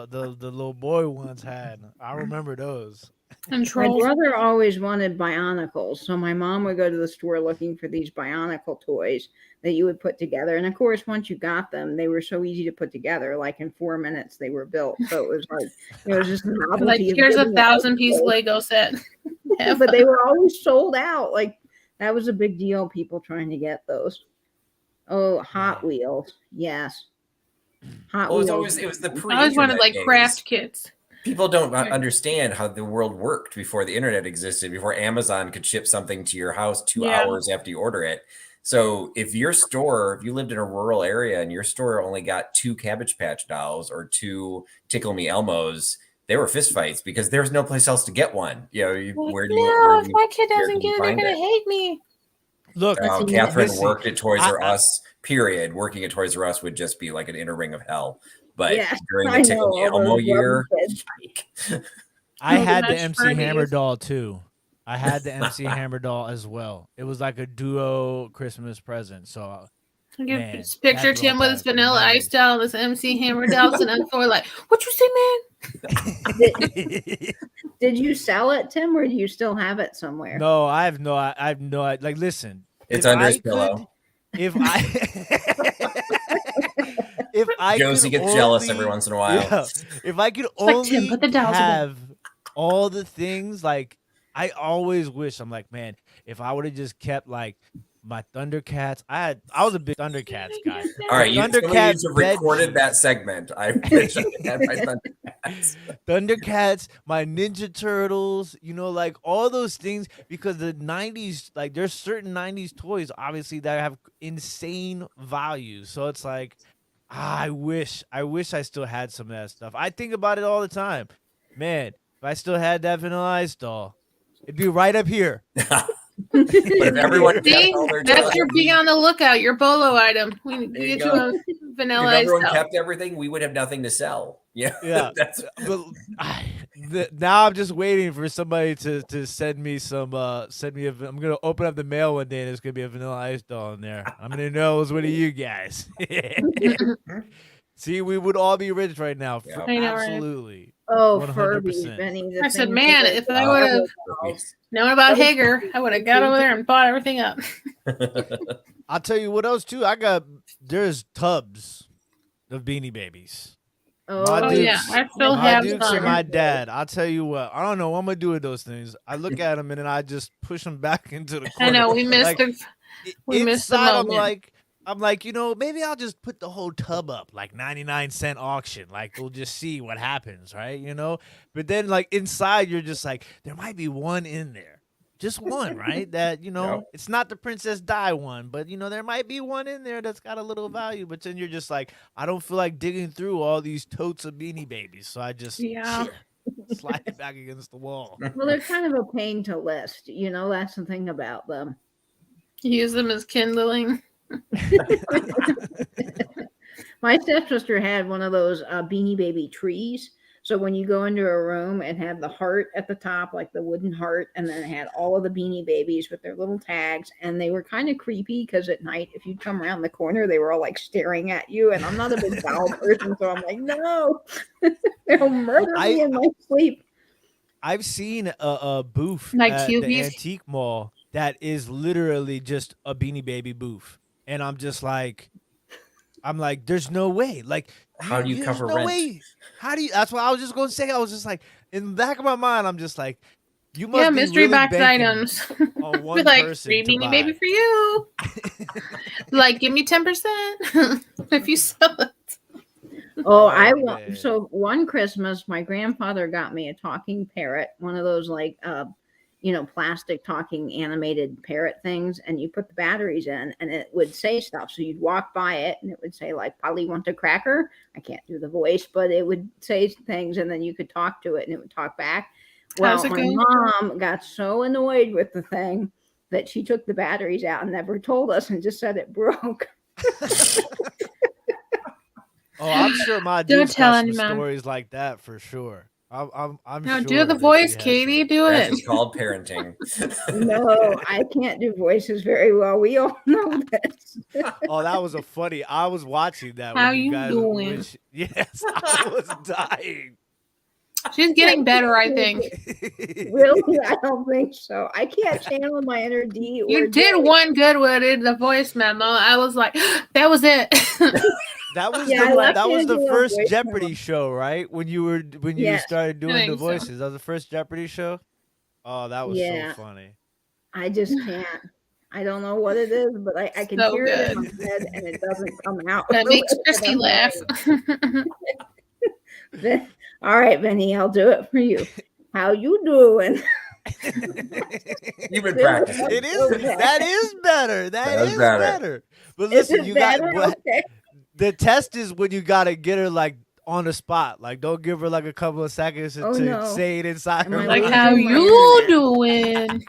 little boy ones had. I remember those. And My trolls. brother always wanted Bionicles, so my mom would go to the store looking for these Bionicle toys that you would put together. And of course, once you got them, they were so easy to put together. Like in 4 minutes, they were built. So it was like it was just a novelty. Like of here's a getting 1,000-piece Lego set. but they were always sold out. Like that was a big deal. People trying to get those. Oh, Hot Wheels, yes. Hot Wheels. It was the I always wanted like days. craft kits. People don't understand how the world worked before the internet existed, before Amazon could ship something to your house 2 hours after you order it. So if you lived in a rural area and your store only got 2 Cabbage Patch dolls or 2 Tickle Me Elmos, they were fistfights because there's no place else to get one. You know, if my kid doesn't get it, they're gonna hate me. Look, Catherine worked at Toys R Us. Period. Working at Toys R Us would just be like an inner ring of hell. But during the Tickle Me Elmo year, I had the MC Hammer doll too. I had the MC Hammer doll as well. It was like a duo Christmas present. So I can picture Tim with his Vanilla Ice doll, this MC Hammer doll, and I'm for like, what you say, man? Did you sell it, Tim, or do you still have it somewhere? No, I have no. Like, listen, it's under his pillow. If I Josie gets jealous every once in a while. Yeah, if I could only have all the things, like I always wish. I'm like, man, if I would have just kept like my Thundercats. I was a big Thundercats guy. All right, you recorded that segment. I wish I had my Thundercats. Thundercats, my Ninja Turtles, you know, like all those things, because the 90s, like there's certain 90s toys, obviously, that have insane value. So it's like, I wish I still had some of that stuff. I think about it all the time. Man, if I still had that Vanilla Ice doll, it'd be right up here. But if everyone that's your be on the lookout, your bolo item. We get you a Vanilla Ice. If everyone kept everything, we would have nothing to sell. Yeah. Now I'm just waiting for somebody to send me some. I'm gonna open up the mail one day and there's gonna be a Vanilla Ice doll in there. I'm gonna know it was one of you guys. See, we would all be rich right now. I know, absolutely. Oh, 100%. Furbies, Benny. I said, man, if I would have Furbies. known about Hager, I would have got over there and bought everything up. I'll tell you what else too. There's tubs of Beanie Babies. Oh yeah, I still my have Dukes some. and my dad. I'll tell you what. I don't know what I'm gonna do with those things. I look at them and then I just push them back into the corner. I know we missed like, the. We missed the inside, moment. I'm like, maybe I'll just put the whole tub up, like 99-cent auction. Like we'll just see what happens, right? But then like inside, you're just like, there might be one in there. Just one, right? That, it's not the Princess Di one, but, there might be one in there that's got a little value. But then you're just like, I don't feel like digging through all these totes of Beanie Babies. So I just slide it back against the wall. Well, they're kind of a pain to list. That's the thing about them. Use them as kindling. My stepsister had one of those Beanie Baby trees. So when you go into a room, it had the heart at the top, like the wooden heart, and then it had all of the Beanie Babies with their little tags, and they were kind of creepy because at night, if you'd come around the corner, they were all like staring at you, and I'm not a big doll person, so I'm like, no, they'll murder me in my sleep. I've seen a booth like at Cubies? the antique mall that is literally just a Beanie Baby booth, and I'm like, there's no way. Like, how do you cover rent? Way. How do you? That's what I was just going to say. I was just like, in the back of my mind, I'm just like, you must be mystery really box banking items. on one Be like, person free to Beanie buy. Baby for you. Like, give me 10% if you sell it. Oh, man. So one Christmas, my grandfather got me a talking parrot, one of those like, plastic talking animated parrot things, and you put the batteries in and it would say stuff. So you'd walk by it and it would say like, Polly want a cracker? I can't do the voice, but it would say things and then you could talk to it and it would talk back. Well, my mom got so annoyed with the thing that she took the batteries out and never told us and just said it broke. Oh, I'm sure my dude's got some stories like that for sure. I'm no, sure do the voice, Katie. Do That's it. just called parenting. No, I can't do voices very well. We all know this. Oh, that was I was watching that. How when you guys doing? Yes, I was dying. She's getting better, I think. Really? I don't think so. I can't channel my inner D. You did one good one in the voice memo. I was like, that was it. That was that was the first Jeopardy show, right? When you started doing the voices. So. That was the first Jeopardy show? Oh, that was so funny. I just can't. I don't know what it is, but I can hear it in my head and it doesn't come out. That makes Christy laugh. All right, Benny, I'll do it for you. How you doing? You've been practicing. That is better. That is better. But listen, you got okay. The test is when you gotta get her like on the spot. Like, don't give her like a couple of seconds to say it inside her. Like, how you doing?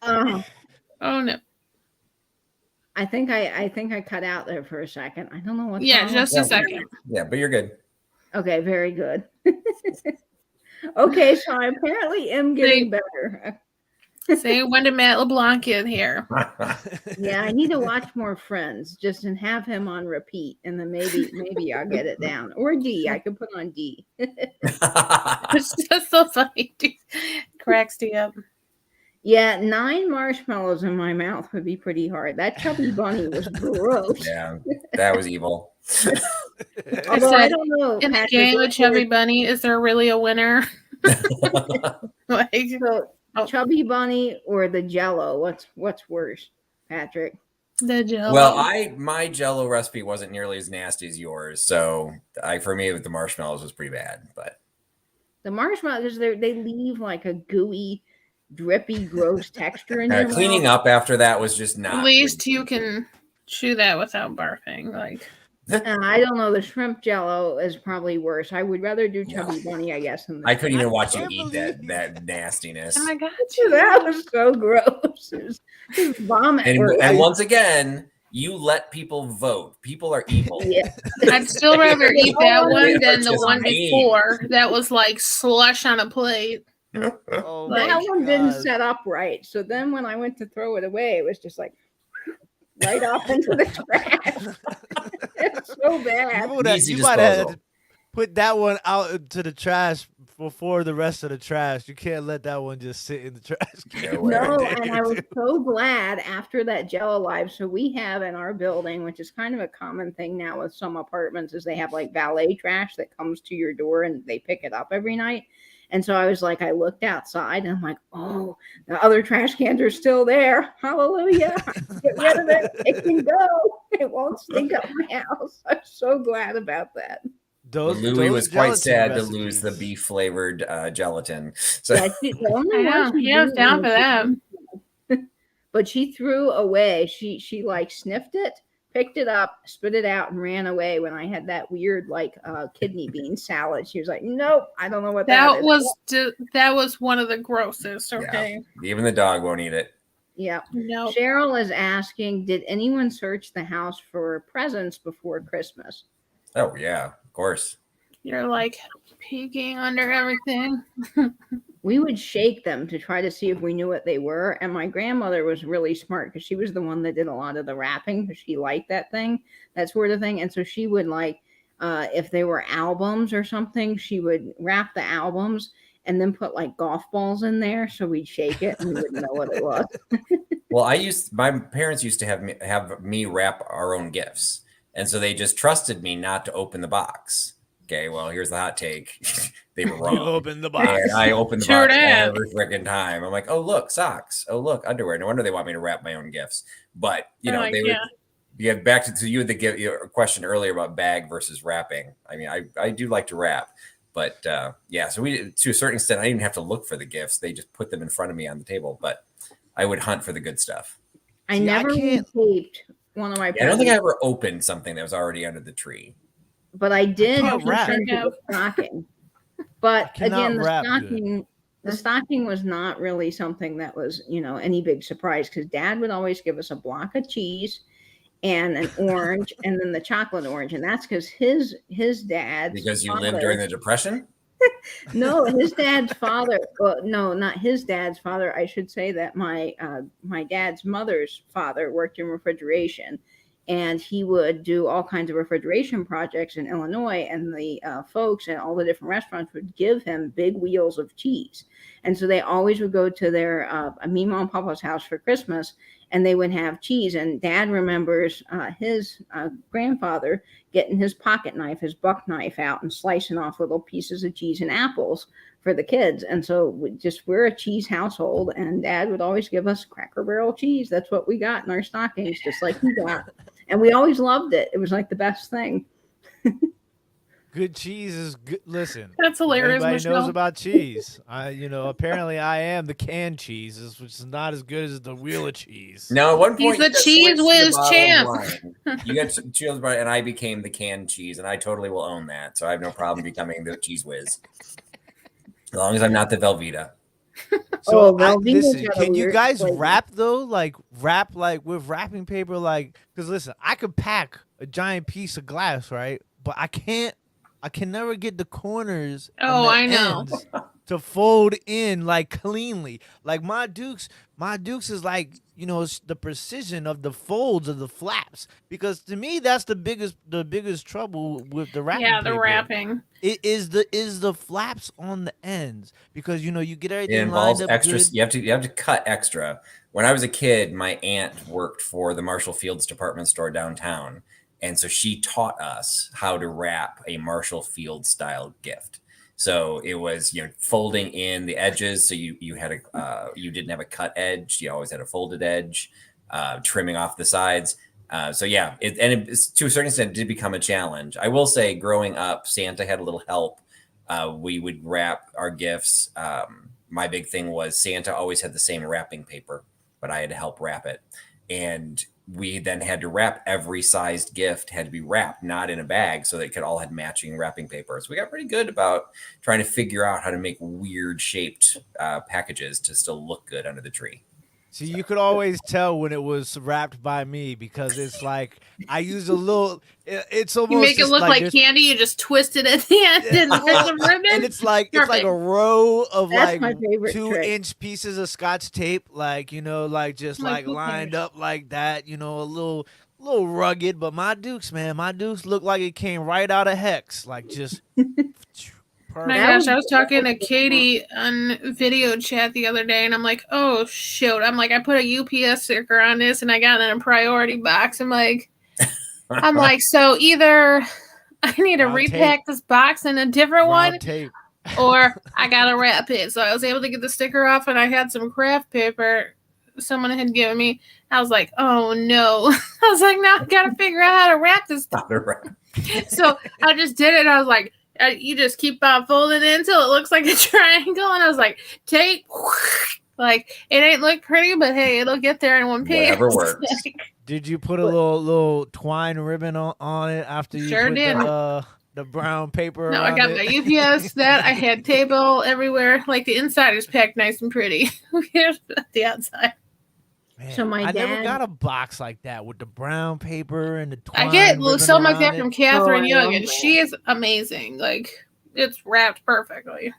Oh no. I think I cut out there for a second. I don't know what. Yeah, just a second. Yeah, but you're good. Okay, very good. Okay, so I apparently am getting better. Say when did Matt LeBlanc in here? Yeah, I need to watch more Friends, just and have him on repeat, and then maybe I'll get it down. Or D, I could put on D. It's just so funny. Cracks me up. Yeah, 9 marshmallows in my mouth would be pretty hard. That chubby bunny was gross. Yeah, that was evil. Although I don't know. In the game with Chubby Bunny, is there really a winner? Chubby Bunny or the Jello? What's worse, Patrick? The Jello. Well, my Jello recipe wasn't nearly as nasty as yours, so for me with the marshmallows was pretty bad. But the marshmallows, they leave like a gooey, drippy, gross texture in your cleaning mouth. up after that was just not. At least you can chew that without barfing. Like, I don't know. The shrimp Jello is probably worse. I would rather do Chubby Bunny, I guess. I couldn't even watch you eat that nastiness. oh my god, that was so gross. It was vomit. And once again, you let people vote. People are evil. Yeah. I'd still rather eat that one than the one before that was like slush on a plate. Oh that one didn't set up right. So then when I went to throw it away, it was just like right off into the trash. It's so bad. Easy disposal. put that one out to the trash before the rest of the trash. You can't let that one just sit in the trash can. No, and I was so glad after that Jello Live. So we have in our building, which is kind of a common thing now with some apartments, is they have like valet trash that comes to your door and they pick it up every night. And so I was like, I looked outside and I'm like, oh, the other trash cans are still there. Hallelujah. Get rid of it. It can go. It won't stink up my house. I'm so glad about that. Louis was quite sad to lose the beef flavored gelatin. So yeah, he was down for that. But she threw away. She like sniffed it, picked it up, spit it out, and ran away when I had that weird like kidney bean salad. She was like, nope, I don't know what that is. That was one of the grossest. Okay. Yeah. Even the dog won't eat it. Yeah. No. Cheryl is asking, did anyone search the house for presents before Christmas? Oh yeah, of course. You're like peeking under everything. We would shake them to try to see if we knew what they were. And my grandmother was really smart because she was the one that did a lot of the wrapping because she liked that sort of thing. And so she would like, if they were albums or something, she would wrap the albums and then put like golf balls in there. So we'd shake it and we wouldn't know what it was. Well, my parents used to have me wrap our own gifts. And so they just trusted me not to open the box. Okay, well, here's the hot take. They were wrong. You opened the box. And I opened the box every freaking time. I'm like, oh, look, socks. Oh, look, underwear. No wonder they want me to wrap my own gifts. But, they would get back to you with your question earlier about bag versus wrapping. I mean, I do like to wrap. But, so we, to a certain extent, I didn't even have to look for the gifts. They just put them in front of me on the table. But I would hunt for the good stuff. I never taped one of my I don't think I ever opened something that was already under the tree. But I did the stocking. But again, the stocking was not really something that was, any big surprise because Dad would always give us a block of cheese and an orange and then the chocolate orange. And that's because his dad's Because you lived during the Depression? No, his dad's father. Well, no, not his dad's father. I should say that my dad's mother's father worked in refrigeration. And he would do all kinds of refrigeration projects in Illinois, and the folks and all the different restaurants would give him big wheels of cheese. And so they always would go to their Mima and Papa's house for Christmas, and they would have cheese. And Dad remembers his grandfather getting his pocket knife, his buck knife out and slicing off little pieces of cheese and apples for the kids. And so we're a cheese household, and Dad would always give us Cracker Barrel cheese. That's what we got in our stockings, just like he got. And we always loved it. It was like the best thing. Good cheese is good. Listen, that's hilarious. Everybody knows about cheese. Apparently I am the canned cheese, which is not as good as the wheel of cheese. No, at one point he's the cheese whiz champ. You got cheese, and I became the canned cheese, and I totally will own that. So I have no problem becoming the cheese whiz, as long as I'm not the Velveeta. So listen, can you guys wrap though? Like wrap like with wrapping paper, like because listen, I could pack a giant piece of glass, right? But I can never get the corners. Oh, I know. To fold in like cleanly. Like my Dukes is like, it's the precision of the folds of the flaps. Because to me, that's the biggest trouble with the wrapping. Yeah, the paper. wrapping. It is the flaps on the ends because you get everything. It involves lined up extra. good. You have to cut extra. When I was a kid, my aunt worked for the Marshall Fields department store downtown. And so she taught us how to wrap a Marshall Field style gift. So it was, folding in the edges. So you had you didn't have a cut edge. You always had a folded edge, trimming off the sides. To a certain extent, it did become a challenge. I will say growing up, Santa had a little help. We would wrap our gifts. My big thing was Santa always had the same wrapping paper, but I had to help wrap it. And we then had to wrap every sized gift, had to be wrapped, not in a bag, so they could all had matching wrapping paper. So we got pretty good about trying to figure out how to make weird shaped packages to still look good under the tree. See, you could always tell when it was wrapped by me because it's like I use a little. It's almost you make it look like candy. You just twist it at the end and there's a ribbon. And it's like a row of That's like 2-inch pieces of Scotch tape, like just like lined up like that. A little a little rugged, but my Dukes, man, my Dukes look like it came right out of Hex, like just. My gosh, I was talking to Katie on video chat the other day, and I'm like, oh, shoot. I'm like, I put a UPS sticker on this, and I got it in a priority box. I'm like, so either I need to repack this box in a different one, or I got to wrap it. So I was able to get the sticker off, and I had some craft paper someone had given me. I was like, oh, no. I was like, now I got to figure out how to wrap this stuff. So I just did it, and I was like, you just keep on folding it until it looks like a triangle. And I was like, tape. Like, it ain't look pretty, but hey, it'll get there in one piece. Whatever works. Did you put a little twine ribbon on it after you put the brown paper? No, I got my UPS. That I had tape all everywhere. Like the inside is packed nice and pretty. Here's the outside. Man, so I never got a box like that with the brown paper and the twine. I get some like that it. from Catherine Young, and she is amazing. Like, it's wrapped perfectly.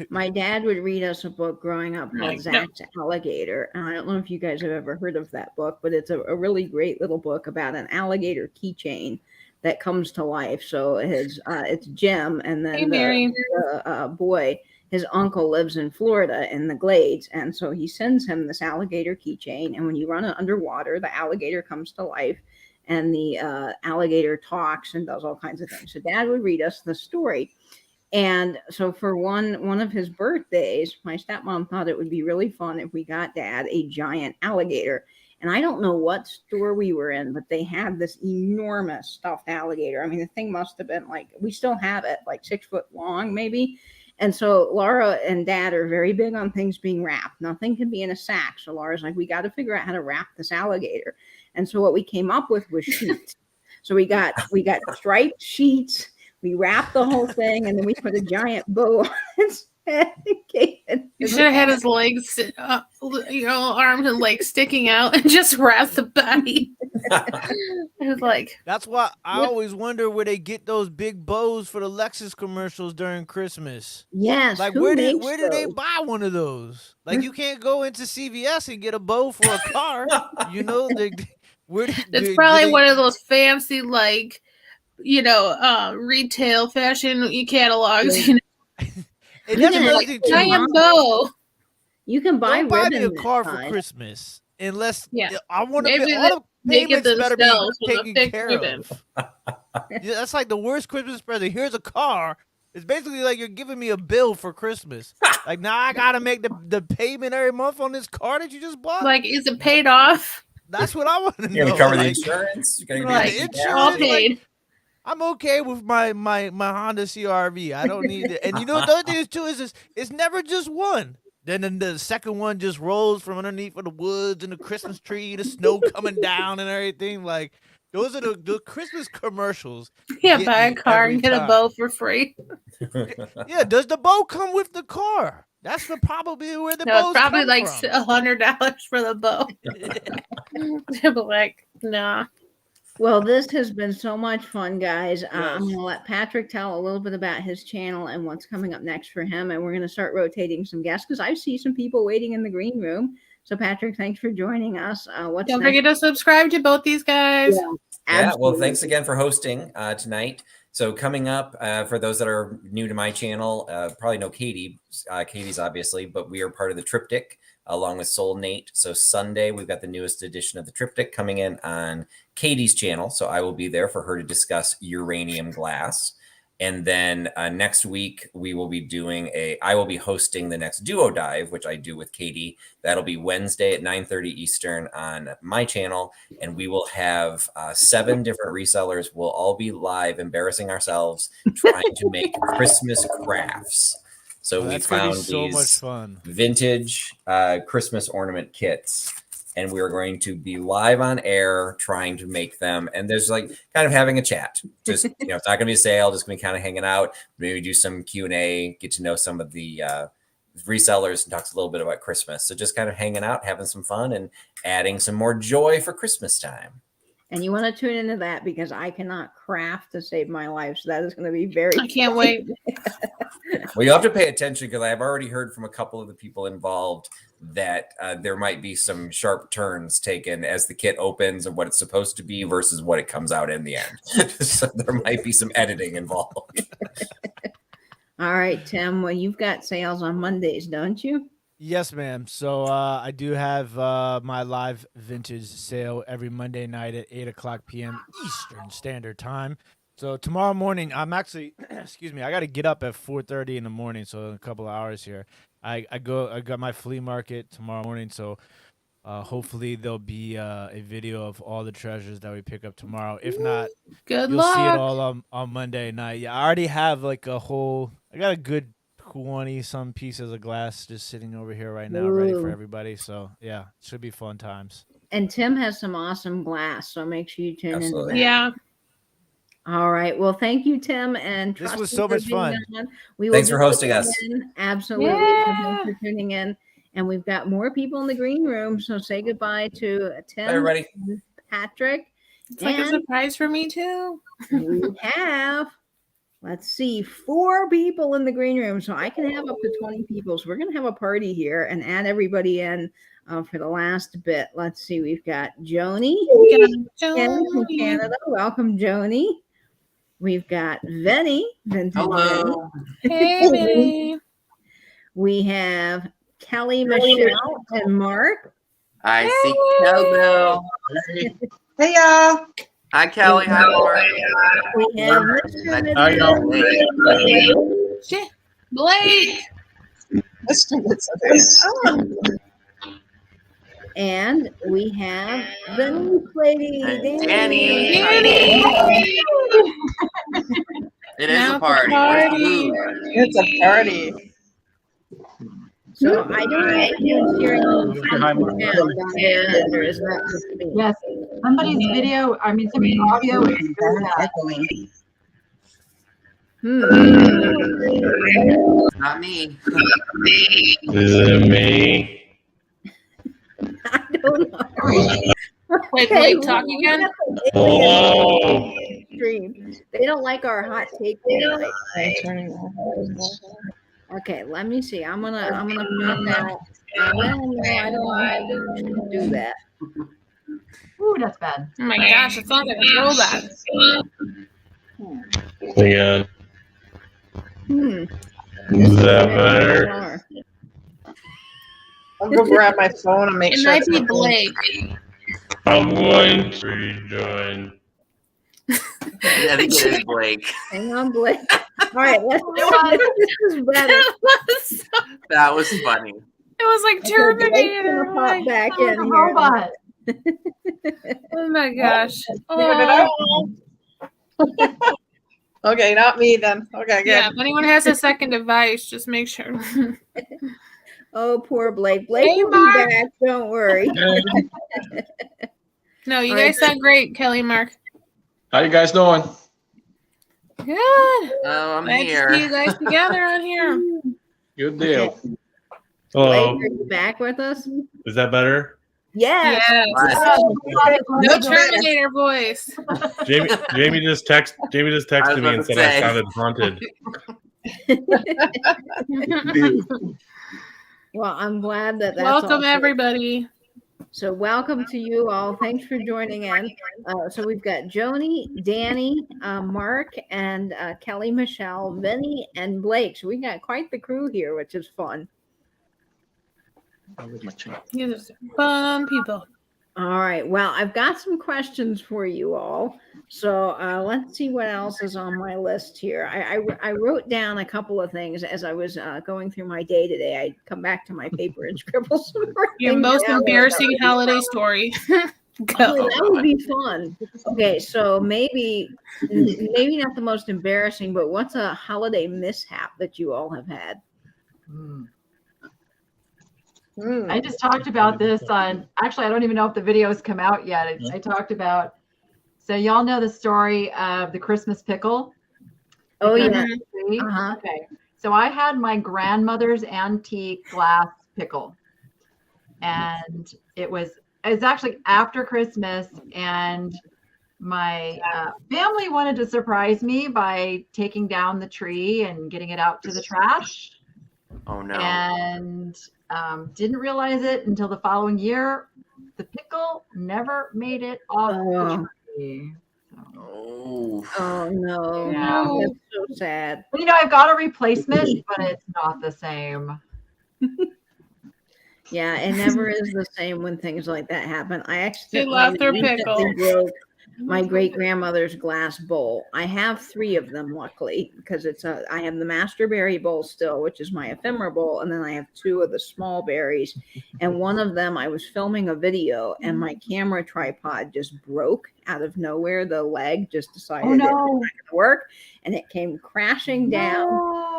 My dad would read us a book growing up called Zach's Alligator. And I don't know if you guys have ever heard of that book, but it's a really great little book about an alligator keychain that comes to life. So it's Jim, and then the boy, his uncle lives in Florida in the Glades. And so he sends him this alligator keychain. And when you run it underwater, the alligator comes to life, and the alligator talks and does all kinds of things. So Dad would read us the story. And so for one of his birthdays, my stepmom thought it would be really fun if we got Dad a giant alligator. And I don't know what store we were in, but they had this enormous stuffed alligator. I mean, the thing must have been like, we still have it, like 6 foot long, maybe. And so Laura and Dad are very big on things being wrapped. Nothing can be in a sack. So Laura's like, we got to figure out how to wrap this alligator. And so what we came up with was sheets. So we got striped sheets. We wrapped the whole thing, and then we put a giant bow on his head. You should have had his legs, arms and legs sticking out, and just wrapped the body. It was like, that's why I always wonder where they get those big bows for the Lexus commercials during Christmas. Yes, like where did they buy one of those? Like you can't go into CVS and get a bow for a car. It's probably one of those fancy retail fashion catalogs. It doesn't really giant bow. You can buy me a car for Christmas unless I want to pay all the payments better be taken care of. That's like the worst Christmas present. Here's a car. It's basically like you're giving me a bill for Christmas. Like now I gotta make the payment every month on this car that you just bought. Like, is it paid off? That's what I want to know. You're gonna cover the insurance. You're gonna get the all paid. I'm okay with my Honda CRV. I don't need it. And you know what the other thing is too is it's never just one. Then the second one just rolls from underneath of the woods and the Christmas tree, the snow coming down and everything. Like those are the Christmas commercials. Yeah, buy a car and get a bow for free. Yeah, does the bow come with the car? That's probably where the bow. It's probably like $100 for the bow. But like, nah. Well, this has been so much fun, guys. Yes. I'm going to let Patrick tell a little bit about his channel and what's coming up next for him. And we're going to start rotating some guests because I see some people waiting in the green room. So, Patrick, thanks for joining us. Don't forget to subscribe to both these guys. Yeah, well, thanks again for hosting tonight. So coming up, for those that are new to my channel, probably know Katie. Katie's obviously, but we are part of the Triptych along with Soul Nate. So Sunday, we've got the newest edition of the Triptych coming in on Katie's channel. So I will be there for her to discuss uranium glass. And then next week, I will be hosting the next Duo Dive, which I do with Katie. That'll be Wednesday at 9:30 Eastern on my channel. And we will have 7 different resellers. We'll all be live, embarrassing ourselves, trying to make Christmas crafts. So we found these vintage Christmas ornament kits. And we are going to be live on air trying to make them. And there's like kind of having a chat. Just, it's not going to be a sale, just going to be kind of hanging out. Maybe do some Q&A, get to know some of the resellers and talk a little bit about Christmas. So just kind of hanging out, having some fun and adding some more joy for Christmas time. And you want to tune into that because I cannot craft to save my life. So that is going to be very. I can't wait. Well, you have to pay attention because I've already heard from a couple of the people involved that there might be some sharp turns taken as the kit opens of what it's supposed to be versus what it comes out in the end. So there might be some editing involved. All right, Tim. Well, you've got sales on Mondays, don't you? Yes, ma'am. So I do have my live vintage sale every Monday night at 8:00 p.m. Eastern Standard Time. So tomorrow morning, I'm actually, excuse me, I got to get up at 4:30 in the morning. So in a couple of hours here, I got my flea market tomorrow morning. So hopefully there'll be a video of all the treasures that we pick up tomorrow. If not, Good you'll luck. see it all on Monday night. Yeah, I already have like I got a good 20-some pieces of glass just sitting over here right now, ready for everybody. So yeah, it should be fun times. And Tim has some awesome glass, so make sure you tune into that. Yeah. All right. Well, thank you, Tim. And this was so much fun. Thanks for hosting us. Absolutely. Yeah. Thanks for tuning in. And we've got more people in the green room. So say goodbye to Tim, everybody. And Patrick. It's like a surprise for me too. We have, let's see, 4 people in the green room. So I can have up to 20 people. So we're going to have a party here and add everybody in for the last bit. Let's see. We've got Joni from Canada. Welcome, Joni. We've got Venny. Hello. Hey, Vinny. We have Kelly, Michelle, and Mark. I see Kelly. Hey, y'all. Hi, Kelly. Hi, Laura. We have Shit. Blake. And we have the new lady, Danny. It is a party. It's a party. So I don't know if you're hearing down there. There is not just me. Yes, somebody's video, somebody's audio is very echoing. Not me. Is it me? I don't know. Wait, Blake, talk again? Hello. They don't like our hot take. Okay, let me see. I'm gonna find out. Well, no, I don't do that. Ooh, that's bad. Oh my gosh, it's not gonna go back. Yeah. Is that better? I'll go grab my phone and make It sure. might be Blake. I'm going to rejoin. I think it is Blake. Hang on, Blake. All right, let's do it. This is better. That was funny. It was like Terminator. Pop back Oh, in the here. robot. Oh my gosh. Okay, not me then. Okay, good. Yeah, if anyone has a second device, just make sure. Oh, poor Blake. Blake Hey, will be Mark. back. Don't worry. No, you All guys right. sound great, Kelly and Mark. How you guys doing? Good. Oh, I'm Glad here. to see you guys together on here. Good deal. Blake, Hello. are you back with us? Is that better? Yes. Yes. Bye. No Terminator voice. Jamie just texted me and said I sounded haunted. Well, I'm glad that's Welcome, all. everybody. So welcome to you all. Thanks for joining in. So we've got Joni, Danny, Mark, and Kelly, Michelle, Vinny, and Blake. So we got quite the crew here, which is fun. These are some fun people. All right. Well, I've got some questions for you all. So let's see what else is on my list here. I wrote down a couple of things as I was going through my day today. I come back to my paper and scribble some more Your things most down. embarrassing holiday story. Oh, Go. that would be fun. Okay, so maybe not the most embarrassing, but what's a holiday mishap that you all have had? I just talked about this on, actually, I don't even know if the video's come out yet. I talked about, so y'all know the story of the Christmas pickle? Oh, yeah. Uh-huh. Okay. So I had my grandmother's antique glass pickle. And it's actually after Christmas, and my family wanted to surprise me by taking down the tree and getting it out to the trash. Oh no. And didn't realize it until the following year. The pickle never made it off the tree. Oh. Oh no. Yeah. That's so sad. Well, I've got a replacement, but it's not the same. Yeah, it never is the same when things like that happen. I She left her pickle. broke my great grandmother's glass bowl. I have 3 of them, luckily, because I have the master berry bowl still, which is my ephemera bowl, and then I have 2 of the small berries. And one of them, I was filming a video, and my camera tripod just broke out of nowhere. The leg just decided it was not going to work, and it came crashing down.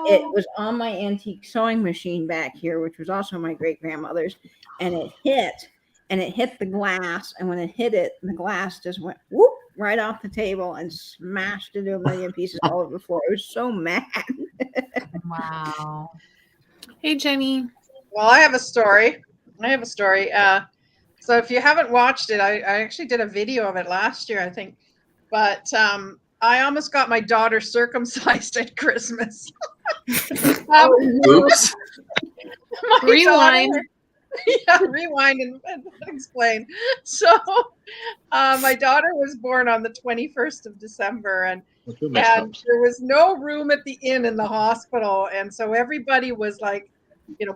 It was on my antique sewing machine back here, which was also my great grandmother's, and it hit the glass, and when it hit it, the glass just went whoop right off the table and smashed into a million pieces all over the floor. I was so mad. Wow. Hey, Jenny. Well, I have a story. So if you haven't watched it, I actually did a video of it last year, I think. But I almost got my daughter circumcised at Christmas. Oops. Rewind. Rewind and explain. So my daughter was born on the 21st of December, and there was no room at the inn in the hospital. And so everybody was like,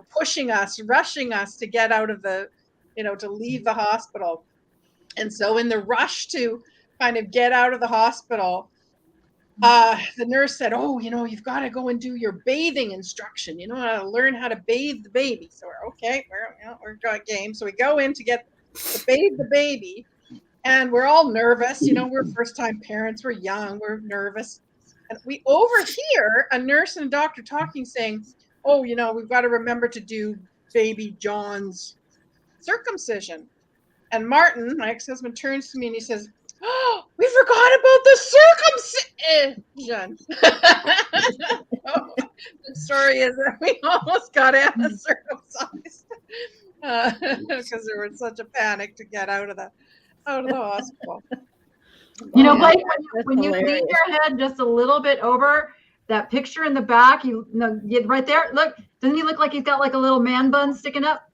pushing us, rushing us to get out of the, to leave the hospital. And so in the rush to kind of get out of the hospital, the nurse said, you've got to go and do your bathing instruction. How to learn how to bathe the baby. So we're okay. We're got game. So we go in to bathe the baby, and we're all nervous. We're first-time parents. We're young. We're nervous. And we overhear a nurse and a doctor talking, saying, we've got to remember to do baby John's circumcision. And Martin, my ex-husband, turns to me and he says, "Oh, we forgot about the circumcision." The story is that we almost got Anna circumcised because there was such a panic to get out of the hospital. Blake, when you lean your head just a little bit over that picture in the back, you get right there. Look, doesn't he look like he's got like a little man bun sticking up?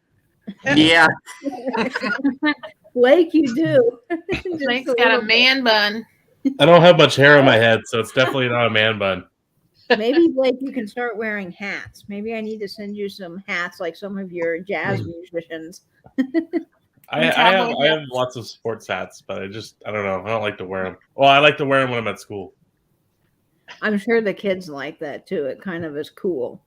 Yeah. Blake, you do. Blake's got a man bun. I don't have much hair on my head, so it's definitely not a man bun. Maybe, Blake, you can start wearing hats. Maybe I need to send you some hats like some of your jazz musicians. I have lots of sports hats, but I don't know. I don't like to wear them. Well, I like to wear them when I'm at school. I'm sure the kids like that too. It kind of is cool.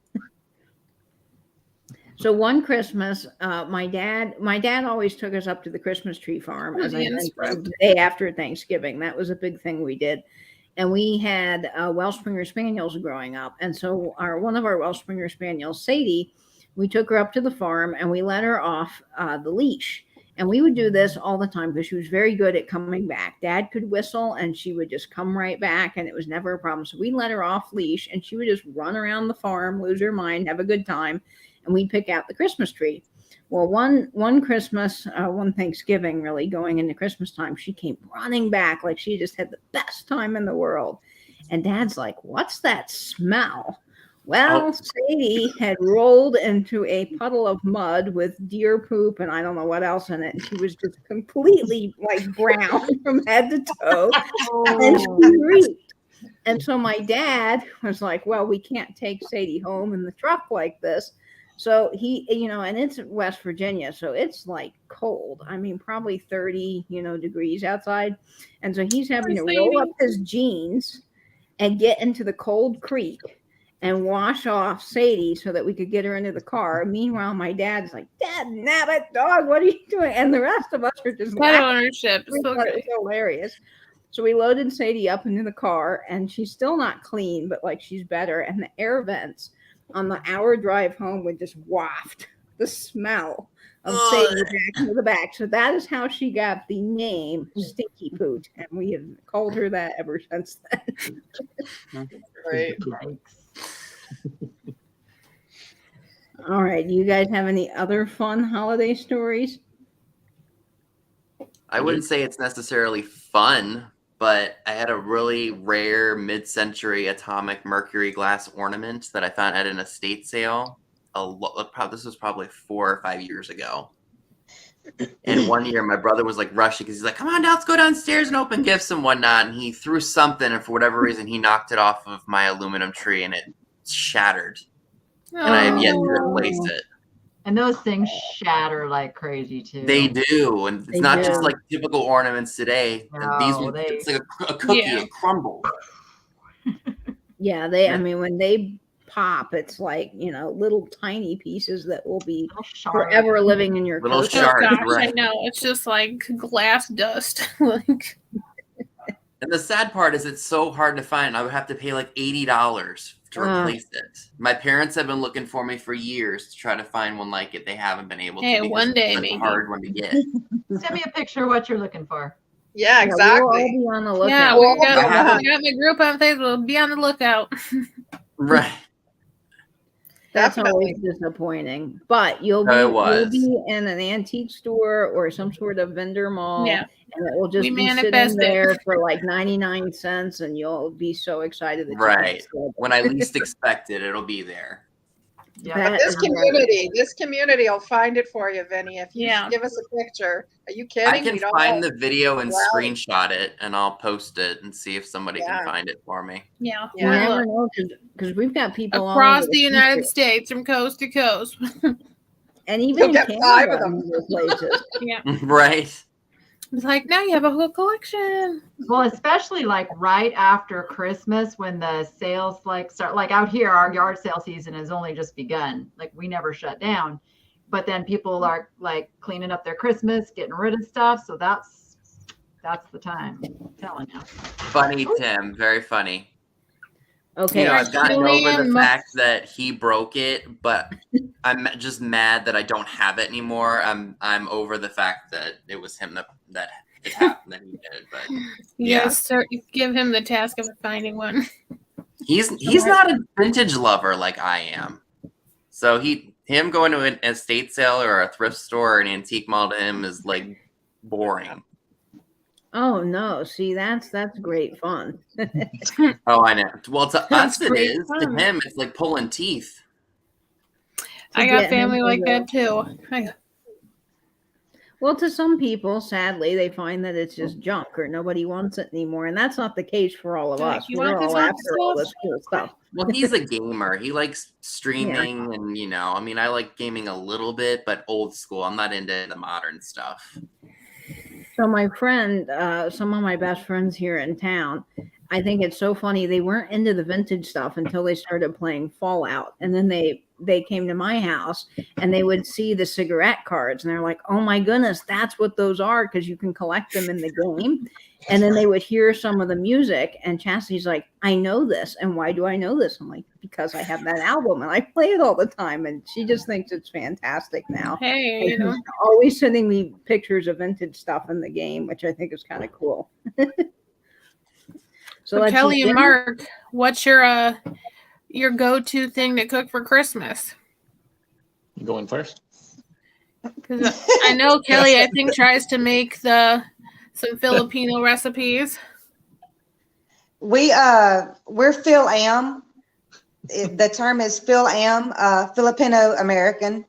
So one Christmas, my dad always took us up to the Christmas tree farm as I mentioned, the day after Thanksgiving. That was a big thing we did. And we had Welsh Springer Spaniels growing up. And so one of our Welsh Springer Spaniels, Sadie, we took her up to the farm and we let her off the leash. And we would do this all the time because she was very good at coming back. Dad could whistle and she would just come right back, and it was never a problem. So we let her off leash and she would just run around the farm, lose her mind, have a good time. And we'd pick out the Christmas tree. Well, one Christmas, one Thanksgiving, really going into Christmas time, she came running back like she just had the best time in the world. And Dad's like, "What's that smell?" Well, Sadie had rolled into a puddle of mud with deer poop and I don't know what else in it. She was just completely like brown from head to toe. And she reeked. And so my dad was like, "Well, we can't take Sadie home in the truck like this." So he, and it's West Virginia, so it's like cold. I mean, probably 30, degrees outside. And so he's having to roll up his jeans and get into the cold creek and wash off Sadie so that we could get her into the car. Meanwhile, my dad's like, "Dad, nabbit, dog, what are you doing?" And the rest of us are just pet ownership. It's hilarious. So we loaded Sadie up into the car, and she's still not clean, but like she's better. And the air vents on the hour drive home would just waft the smell of Sadie back into the back. So that is how she got the name Stinky Poot, and we have called her that ever since then. Right. All right. Do you guys have any other fun holiday stories? I wouldn't say it's necessarily fun, but I had a really rare mid-century atomic Mercury glass ornament that I found at an estate sale. This was probably 4 or 5 years ago. And one year, my brother was like rushing because he's like, "Come on, let's go downstairs and open gifts and whatnot." And he threw something, and for whatever reason, he knocked it off of my aluminum tree, and it shattered. And I have yet to replace it. And those things shatter like crazy too. They do, and it's not just like typical ornaments today. No, it's like a cookie, it crumbles. Yeah, I mean, when they pop, it's like, little tiny pieces that will be forever living in your little coaster. shards. Gosh, Right. I know. It's just like glass dust. Like, and the sad part is it's so hard to find. I would have to pay like $80 to replace it. My parents have been looking for me for years to try to find one like it. They haven't been able to. Hey, one day it's maybe. a hard one to get. Send me a picture of what you're looking for. Yeah, exactly. We'll all be on the lookout. yeah, we got my group on Facebook. Be on the lookout. Right. That's Definitely. always disappointing. But you'll be in an antique store or some sort of vendor mall. Yeah. And it will just We be sitting manifest it. there for like 99 cents, and you'll be so excited that Right. you When I least expect it, it'll be there. Yeah. But this community will find it for you, Vinny. If you give us a picture. Are you kidding? I can find the video and screenshot it, and I'll post it and see if somebody can find it for me. Yeah. You never know, because we've got people across all over the United States from coast to coast. And even in get Canada, 5 of them. in other places. Yeah. Right. It's like, now you have a whole collection. Well, especially like right after Christmas when the sales like start, like out here, our yard sale season has only just begun. Like we never shut down, but then people are like cleaning up their Christmas, getting rid of stuff. So that's the time. I'm telling you. Funny, Tim. Very funny. Okay. I've gotten over the fact that he broke it, but I'm just mad that I don't have it anymore. I'm over the fact that it was him that it happened that he did it. But Yes, give him the task of finding one. he's not a vintage lover like I am. So him going to an estate sale or a thrift store or an antique mall to him is like boring. Oh no! See, that's great fun. Oh, I know. Well, to That's us it great is. fun. To him, it's like pulling teeth. I got family like that too. Well, to some people, sadly, they find that it's just junk or nobody wants it anymore, and that's not the case for all of us. You We're want this all old after all stuff? this cool stuff. Well, he's a gamer. He likes streaming and, I mean, I like gaming a little bit, but old school. I'm not into the modern stuff. So my friend, some of my best friends here in town, I think it's so funny. They weren't into the vintage stuff until they started playing Fallout. And then they came to my house and they would see the cigarette cards and they're like, oh my goodness, that's what those are, because you can collect them in the game. And then they would hear some of the music and Chastity's like, I know this. And why do I know this? I'm like, because I have that album and I play it all the time. And she just thinks it's fantastic now. Hey, And she's always sending me pictures of vintage stuff in the game, which I think is kind of cool. So Kelly and Mark, what's your go-to thing to cook for Christmas? You going first? Because I know Kelly, I think, tries to make some Filipino recipes. We're Phil-Am. The term is Phil-Am, Filipino American.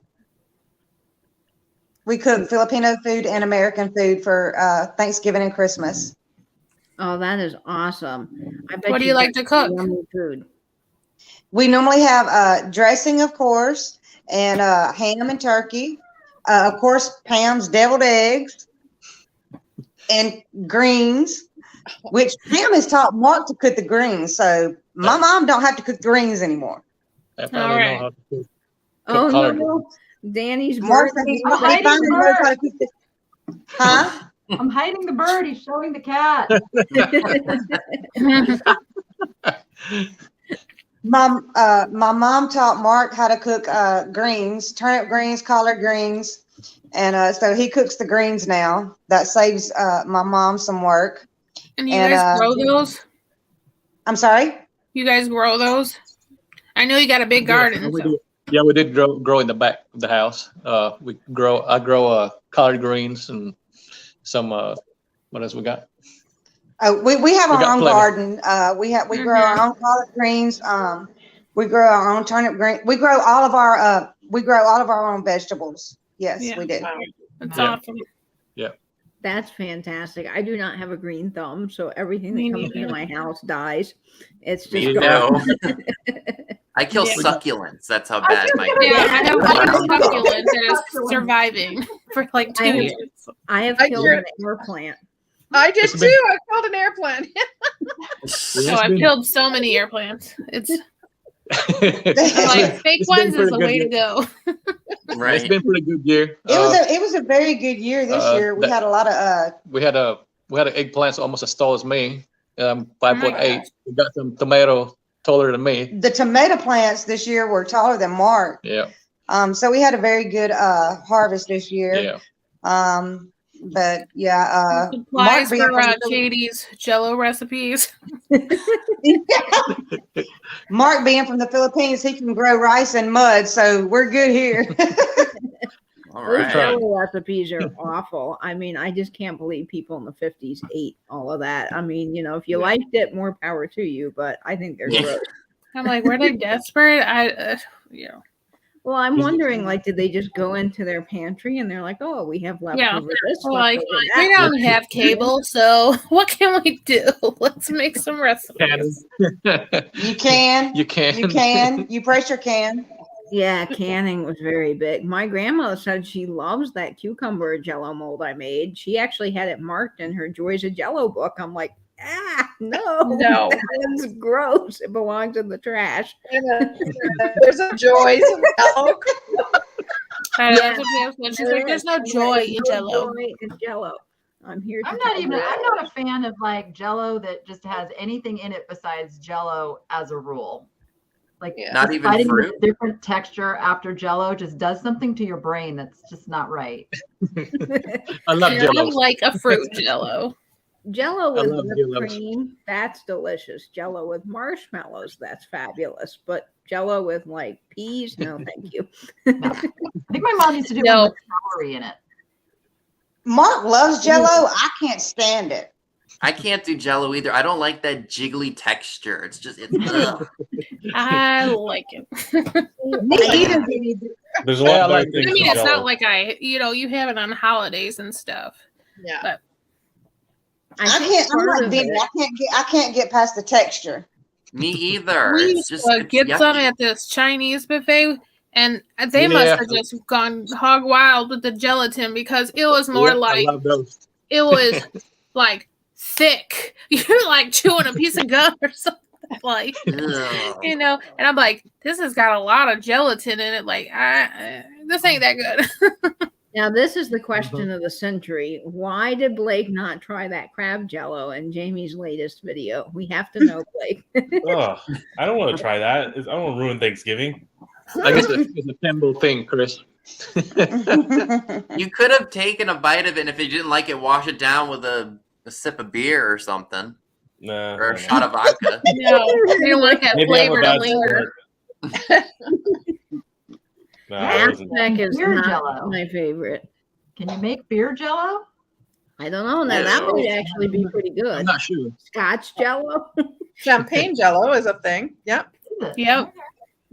We cook Filipino food and American food for Thanksgiving and Christmas. Oh, that is awesome. I bet What do you like to cook? Food. We normally have dressing, of course, and ham and turkey. Of course, Pam's deviled eggs and greens, which Pam has taught Mark to cook the greens. So my mom don't have to cook greens anymore. I probably know how to cook. Oh, collard no. Danny's Mark, bird. he finally knows how to cook this. Huh? I'm hiding the bird. He's showing the cat. My mom taught Mark how to cook greens, turnip greens, collard greens, and so he cooks the greens now. That saves my mom some work. And you guys grow those? I'm sorry? You guys grow those? I know you got a big garden. Yeah, we did grow in the back of the house. I grow collard greens and some what else we got? We have our got own plenty. garden. We grow our own collard greens. We grow our own turnip green. We grow all of our own vegetables. Yes, Yeah. we do. That's Yeah. awesome. That's fantastic. I do not have a green thumb, so everything Me that comes into neither. my house dies. It's Me just too. gone. I kill Yeah. succulents. That's how bad my Yeah, I have one Wow. succulent that is surviving for like 2 years. I have I killed hear- an air plant. I did It's too. been- I called an airplane. So I've killed so many air plants. It's like fake It's been ones is pretty the good way to year. go. It's Right. been a pretty good year. It was a very good year this year. We that- had a lot of We had eggplants almost as tall as me. Oh my 5'8". We got some tomato taller than me. the tomato plants this year were taller than Mark. Yeah. So we had a very good harvest this year. Yeah. But yeah, Supplies being for from the Katie's Jello recipes. Mark being from the Philippines, he can grow rice and mud, so we're good here. All Those right. Jello recipes are awful. I mean, I just can't believe people in the 50s ate all of that. I mean, if you liked it, more power to you, but I think they're Yeah. gross. I'm like, were they desperate? Well, I'm wondering, like, did they just go into their pantry and they're like, oh, we have leftover this, Like, leftover we that. don't have cable, so what can we do? Let's make some recipes. You can. You can. You can. You pressure can. Yeah, canning was very big. My grandmother said she loves that cucumber Jello mold I made. She actually had it marked in her Joys of Jello book. I'm like, no, No. that's gross. It belongs in the trash. There's a joys of milk. I know, that's what Pam said. She's like, there's no joy in Jello. Joy in Jello. I'm here. I'm to not tell even. you. I'm not a fan of like Jello that just has anything in it besides Jello as a rule. Like Not just even fighting fruit? with different texture after Jello just does something to your brain that's just not right. I love I Jello. like a fruit Jello. Jello I with love whipped Jello. cream, that's delicious. Jello with marshmallows, that's fabulous. But Jello with like peas, no, thank you. I think my mom used to do No. one with celery in it. Mark loves Jello. I can't stand it. I can't do Jello either. I don't like that jiggly texture. It's ugh. I like it. There's a lot Yeah, I of like things I mean, in it's Jell-O. not like you have it on holidays and stuff. Yeah. But I can't. I'm like Vinny. I can't get past the texture. Me either. we It's used just to it's get some yucky. at this Chinese buffet, and they must Yeah. have just gone hog wild with the gelatin because it was more Yeah, like I love those. it was like thick. You're like chewing a piece of gum or something. Like, Ugh. and I'm like, this has got a lot of gelatin in it. Like, this ain't that good. Now, this is the question of the century. Why did Blake not try that crab Jello in Jamie's latest video? We have to know, Blake. Ugh, I don't want to try that. I don't want to ruin Thanksgiving. I guess it's a Campbell thing, Chris. You could have taken a bite of it, and if you didn't like it, wash it down with a sip of beer or something, Nah, or a shot of vodka. No, you don't want that maybe I'm flavor a to bad linger. sport. No, I wasn't. Aztec is Beer not Jello. my favorite. Can you make beer Jello? I don't know. Now, that No. would actually be pretty I'm good. not sure. Scotch Jello? Champagne Jello is a thing. Yep. Is it? Yep.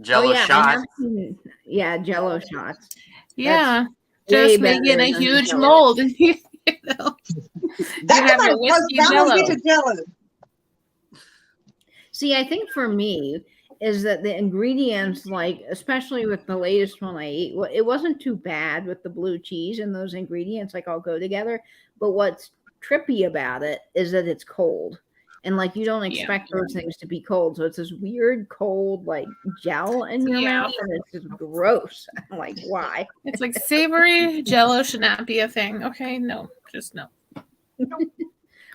Jello Oh, yeah, I shot. have seen- yeah, Jello shots. Yeah. way Just make it better a than huge Jello. mold. You know. That's have about your whiskey that Jello. one get to Jello. See, I think for me is that the ingredients, like especially with the latest one I ate, it wasn't too bad with the blue cheese and those ingredients, like all go together. But what's trippy about it is that it's cold, and like you don't expect those things to be cold, so it's this weird cold like gel in your Yeah. mouth, and it's just gross. I'm like, why? It's like savory Jello should not be a thing. Okay, no, just no.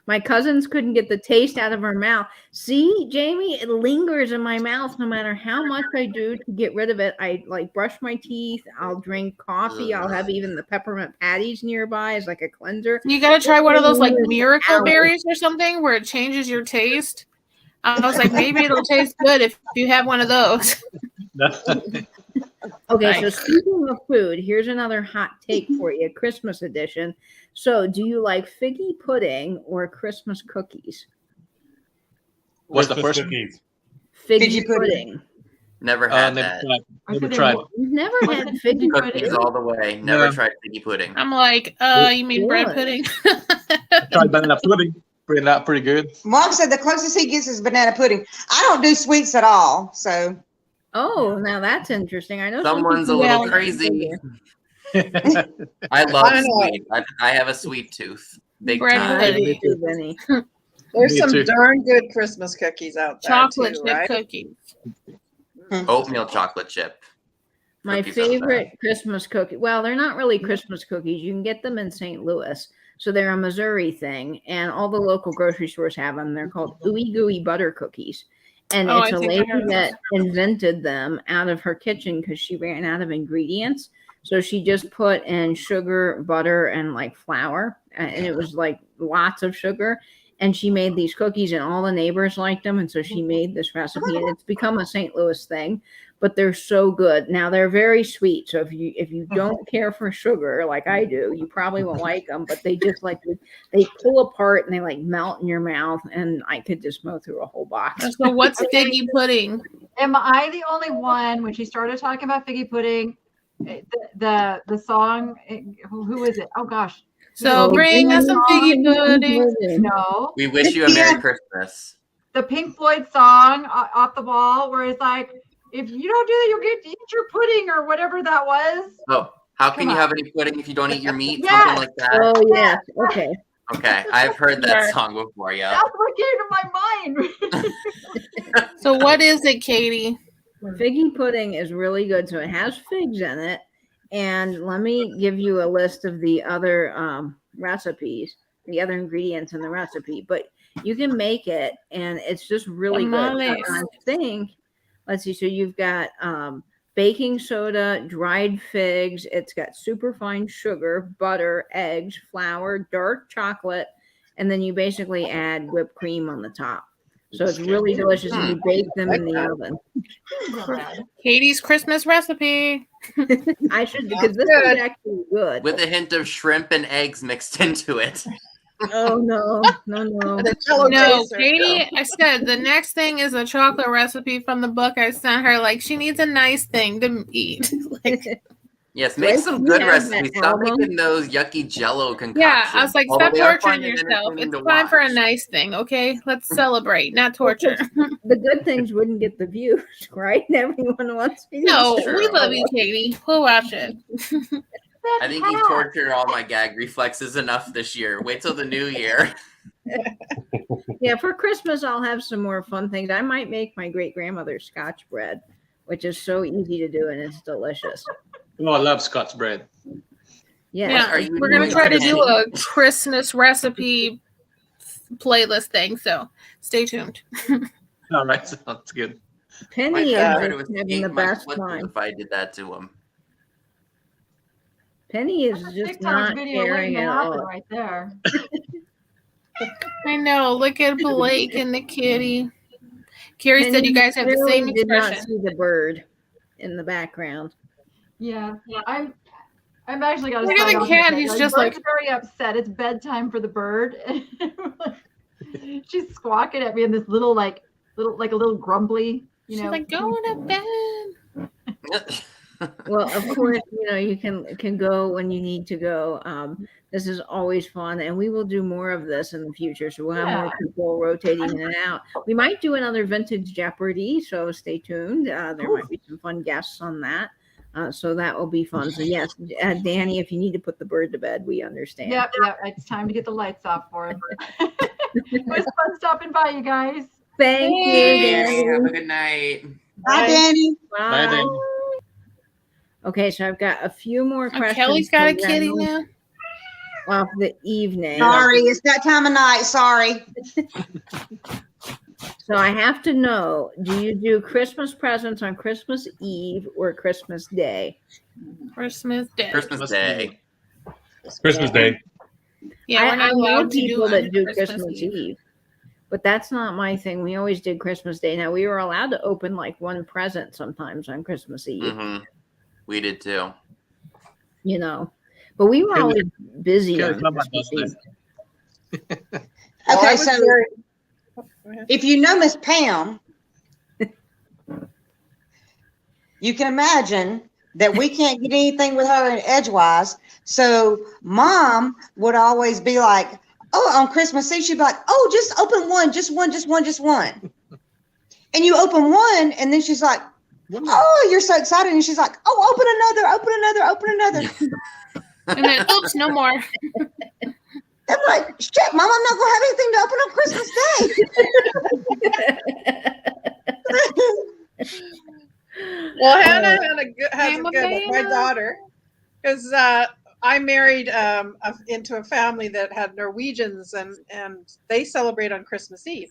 My cousins couldn't get the taste out of her mouth. See, Jamie, it lingers in my mouth no matter how much I do to get rid of it. I like brush my teeth. I'll drink coffee. I'll have even the peppermint patties nearby as like a cleanser. You gotta try one of those like miracle Ow. berries or something where it changes your taste. I was like, maybe it'll taste good if you have one of those. Okay, so speaking of food, here's another hot take for you, Christmas edition. So, do you like figgy pudding or Christmas cookies? What's the first cookies? Figgy pudding. Never had that. Never tried. You've never had figgy Cookies pudding? all the way. Never Yeah. tried figgy pudding. I'm like, you mean bread pudding? I tried banana pudding. Pretty good. Mark said the closest he gets is banana pudding. I don't do sweets at all, so. Oh, now that's interesting. I know Someone's a little crazy. I love sweet. I have a sweet tooth. Big time. There's Me some too. darn good Christmas cookies out there. Chocolate too, chip right? cookies. Oatmeal chocolate chip. My Cookies are favorite Christmas cookie. Well, they're not really Christmas cookies. You can get them in St. Louis. So they're a Missouri thing, and all the local grocery stores have them. They're called Ooey Gooey Butter Cookies. And Oh, it's I a think I lady heard that invented them out of her kitchen because she ran out of ingredients. So she just put in sugar, butter, and like flour. And it was like lots of sugar. And she made these cookies, and all the neighbors liked them. And so she made this recipe, and it's become a St. Louis thing. But they're so good. Now they're very sweet. So if you don't care for sugar like I do, you probably won't like them. But they just they pull apart and they like melt in your mouth. And I could just mow through a whole box. So what's figgy pudding? Am I the only one when she started talking about figgy pudding? The song, who is it? Oh gosh. So bring us some figgy pudding. No. We wish you a Merry Christmas. The Pink Floyd song, Off the Wall, where it's like, if you don't do that, you'll get to eat your pudding or whatever that was. Oh, how can Come you on. have any pudding if you don't eat your meat? Yes. Something like that. Oh, yeah. Okay. Okay, I've heard that song before, yeah. That's what came to my mind. So what is it, Katie? Figgy pudding is really good. So it has figs in it. And let me give you a list of the other recipes, the other ingredients in the recipe. But you can make it, and it's just really good. I think, let's see. So you've got baking soda, dried figs. It's got super fine sugar, butter, eggs, flour, dark chocolate, and then you basically add whipped cream on the top. So it's really delicious, and you bake them in the oven. Katie's Christmas recipe. I should, because this is actually good. With a hint of shrimp and eggs mixed into it. Oh no. No, Katie, I said the next thing is a chocolate recipe from the book I sent her. Like, she needs a nice thing to eat. Yes, make some good recipes. Stop making those yucky Jello concoctions. Yeah, I was like, Although stop they are torturing fun and yourself. entertaining It's to time for a watch. nice thing, okay? Let's celebrate, not torture. The good things wouldn't get the views, right? Everyone wants me to No, share we all love of you, it. Katie. We'll watch it. I think you've tortured all my gag reflexes enough this year. Wait till the new year. Yeah, for Christmas, I'll have some more fun things. I might make my great grandmother's Scotch bread, which is so easy to do and it's delicious. Oh, I love Scotch bread. Yeah, We're going to try to do a Christmas recipe playlist thing, so stay tuned. All right, sounds good. Penny My is dad would just having escape the my best flippers time. if I did that to him. Penny is just TikTok not video caring waiting to at happen all. right there. I know. Look at Blake and the kitty. Carrie said you guys have the Penny same did not expression. see the bird in the background. Yeah, I'm actually got to Look at the cat, he's just Bird's like- very upset. It's bedtime for the bird. She's squawking at me in this little a little grumbly, She's like, going to bed. Well, of course, you can go when you need to go. This is always fun, and we will do more of this in the future. So we'll have more people rotating in and out. We might do another Vintage Jeopardy, so stay tuned. There might be some fun guests on that. So that will be fun. So yes, Danny, if you need to put the bird to bed, we understand. Yep. It's time to get the lights off for him. It was fun stopping by, you guys. Thank you, Danny. Have a good night. Bye, Danny. Bye, Danny. Okay, so I've got a few more questions. Kelly's got a from kitty Daniel now. Off the evening. Sorry, it's that time of night. Sorry. So I have to know, do you do Christmas presents on Christmas Eve or Christmas Day? Christmas Day. Christmas Day. Christmas Day. Yeah, we're not I know allowed to people do that on do Christmas Christmas Eve. Eve, but that's not my thing. We always did Christmas Day. Now we were allowed to open like one present sometimes on Christmas Eve. Mhm. We did too. You know, but we were always busy on Christmas Eve. Okay, so if you know Miss Pam, you can imagine that we can't get anything with her in edgewise. So Mom would always be like, oh, on Christmas Eve, she'd be like, oh, just open one, just one. And you open one, and then she's like, oh, you're so excited. And she's like, oh, open another. And then, oops, no more. I'm like, shit, Mom, I'm not going to have anything to open on Christmas Day. Well, Hannah has a good one, my daughter, because I married into a family that had Norwegians, and they celebrate on Christmas Eve.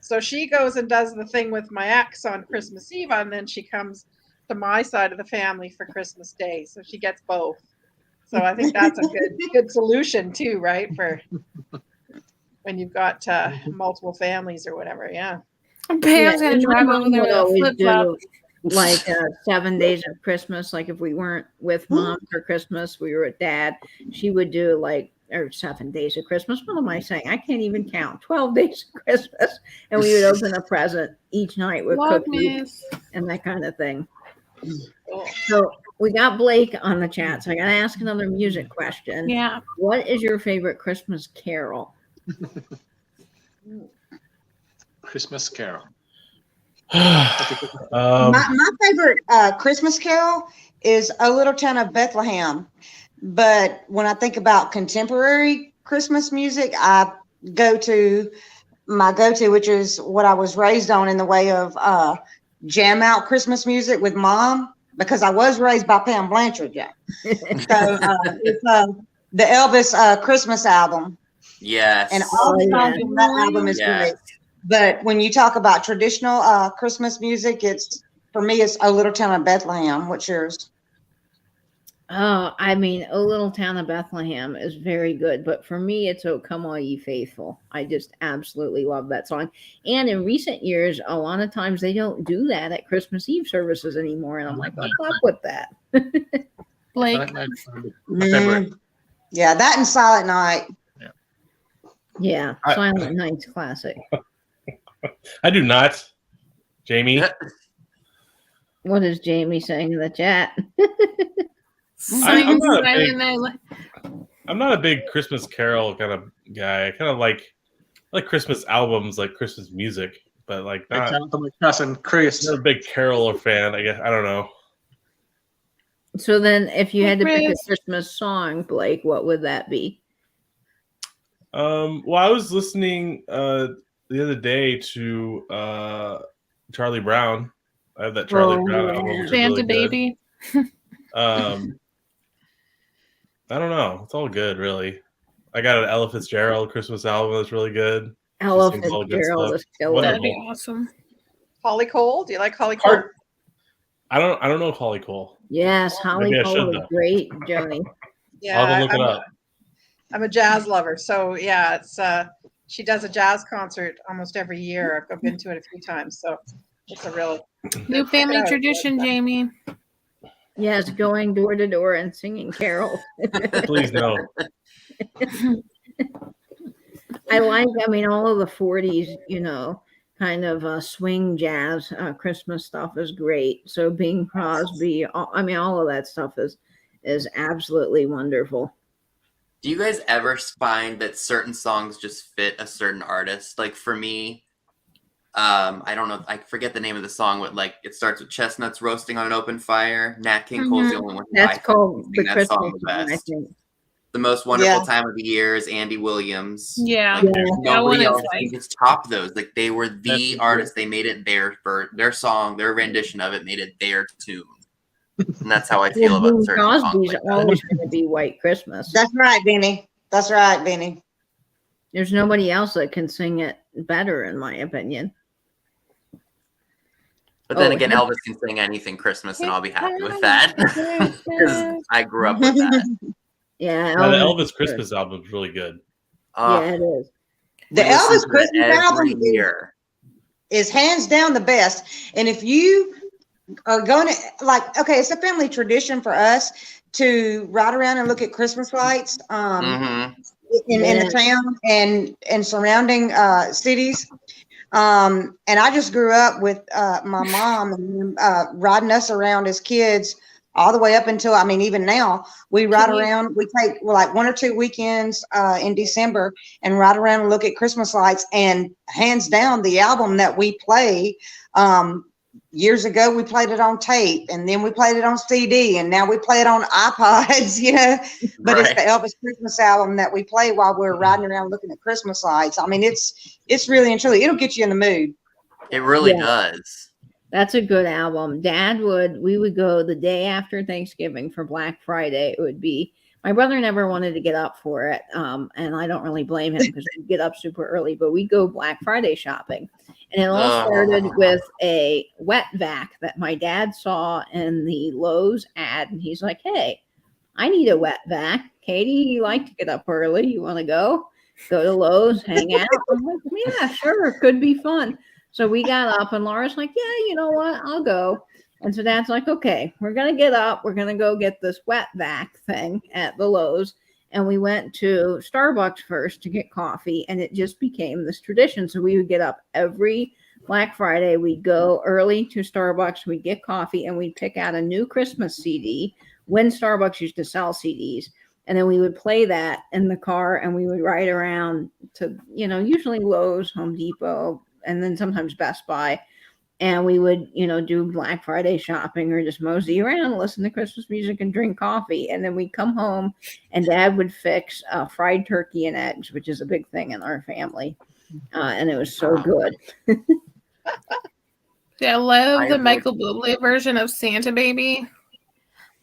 So she goes and does the thing with my ex on Christmas Eve, and then she comes to my side of the family for Christmas Day. So she gets both. So I think that's a good solution too, right? For when you've got multiple families or whatever. Yeah. Pam's gonna drive over there with a flip flop. Like 7 days of Christmas. Like if we weren't with Mom for Christmas, we were with Dad. She would do or 7 days of Christmas. What am I saying? I can't even count. 12 days of Christmas, and we would open a present each night with cookies and that kind of thing. So we got Blake on the chat, so I got to ask another music question. Yeah. What is your favorite Christmas carol? Christmas carol. My favorite Christmas carol is "O Little Town of Bethlehem." But when I think about contemporary Christmas music, I go to my go-to, which is what I was raised on in the way of jam out Christmas music with Mom, because I was raised by Pam Blanchard. Yeah. So it's the Elvis Christmas album. Yes. And all the songs on that album is great. But when you talk about traditional Christmas music, for me, it's "O Little Town of Bethlehem." What's yours? Oh, I mean, "O Little Town of Bethlehem" is very good, but for me, it's "O Come All Ye Faithful." I just absolutely love that song. And in recent years, a lot of times they don't do that at Christmas Eve services anymore, and I'm like, what's up with that? Blake. Yeah, that and "Silent Night." Yeah, "Silent Night's" classic. I do not. Jamie? What is Jamie saying in the chat? I'm not a big Christmas carol kind of guy. I kind of like Christmas albums, like Christmas music, but like not. My cousin Chris. I'm not a big caroler fan. I guess I don't know. So then, if you had to pick a Christmas song, Blake, what would that be? Well, I was listening the other day to Charlie Brown. I have that Charlie Brown album, which is really Baby. I don't know. It's all good, really. I got an Ella Fitzgerald Christmas album that's really good. Ella Fitzgerald is killer. That'd be awesome. Holly Cole. Do you like Holly Cole? I don't know Holly Cole. Yes, Holly Cole is great, Joni. Yeah, I'll look it up. I'm a jazz lover, so yeah, it's she does a jazz concert almost every year. I've been to it a few times, so it's a real new family tradition, Jamie. Yes, going door to door and singing carols. Please no. I mean, all of the 40s, kind of swing jazz Christmas stuff is great. So Bing Crosby, all of that stuff is absolutely wonderful. Do you guys ever find that certain songs just fit a certain artist? Like for me, I don't know, I forget the name of the song, but like it starts with chestnuts roasting on an open fire. Nat King Cole's the only one. That's called the Christmas song the best. I think. The most wonderful time of the year is Andy Williams. Yeah, nobody else can just top those. Like they were the artists. They made it their song, their rendition of it made it their tune. And that's how I feel about certain songs. Crosby's always going to be White Christmas. That's right, Benny. That's right, Benny. There's nobody else that can sing it better, in my opinion. But then again, Elvis can sing anything Christmas, and I'll be happy with that because I grew up with that. Yeah, the Elvis Christmas album is really good. Yeah, it is. The Elvis Christmas album is hands down the best. And if you going to, like, okay, it's a family tradition for us to ride around and look at Christmas lights in the town and surrounding cities. And I just grew up with my mom riding us around as kids all the way up until, I mean, even now we ride around, we take like 1 or 2 weekends in December and ride around and look at Christmas lights. And hands down, the album that we play, years ago, we played it on tape, and then we played it on CD, and now we play it on iPods, you know, but it's the Elvis Christmas album that we play while we're riding around looking at Christmas lights. I mean, it's really and truly, it'll get you in the mood. It really does. That's a good album. We would go the day after Thanksgiving for Black Friday. It would be, my brother never wanted to get up for it. And I don't really blame him because we'd get up super early, but we'd go Black Friday shopping. And it all started with a wet vac that my dad saw in the Lowe's ad. And he's like, hey, I need a wet vac. Katie, you like to get up early. You want to go to Lowe's, hang out? I'm like, yeah, sure. Could be fun. So we got up and Laura's like, yeah, you know what? I'll go. And so Dad's like, okay, we're going to get up. We're going to go get this wet vac thing at the Lowe's. And we went to Starbucks first to get coffee. And it just became this tradition. So we would get up every Black Friday. We'd go early to Starbucks. We'd get coffee and we'd pick out a new Christmas CD when Starbucks used to sell CDs. And then we would play that in the car and we would ride around to, you know, usually Lowe's, Home Depot, and then sometimes Best Buy. And we would, you know, do Black Friday shopping or just mosey around, listen to Christmas music and drink coffee. And then we'd come home and Dad would fix fried turkey and eggs, which is a big thing in our family. And it was so good. Yeah, I love the Michael Bublé version of Santa Baby.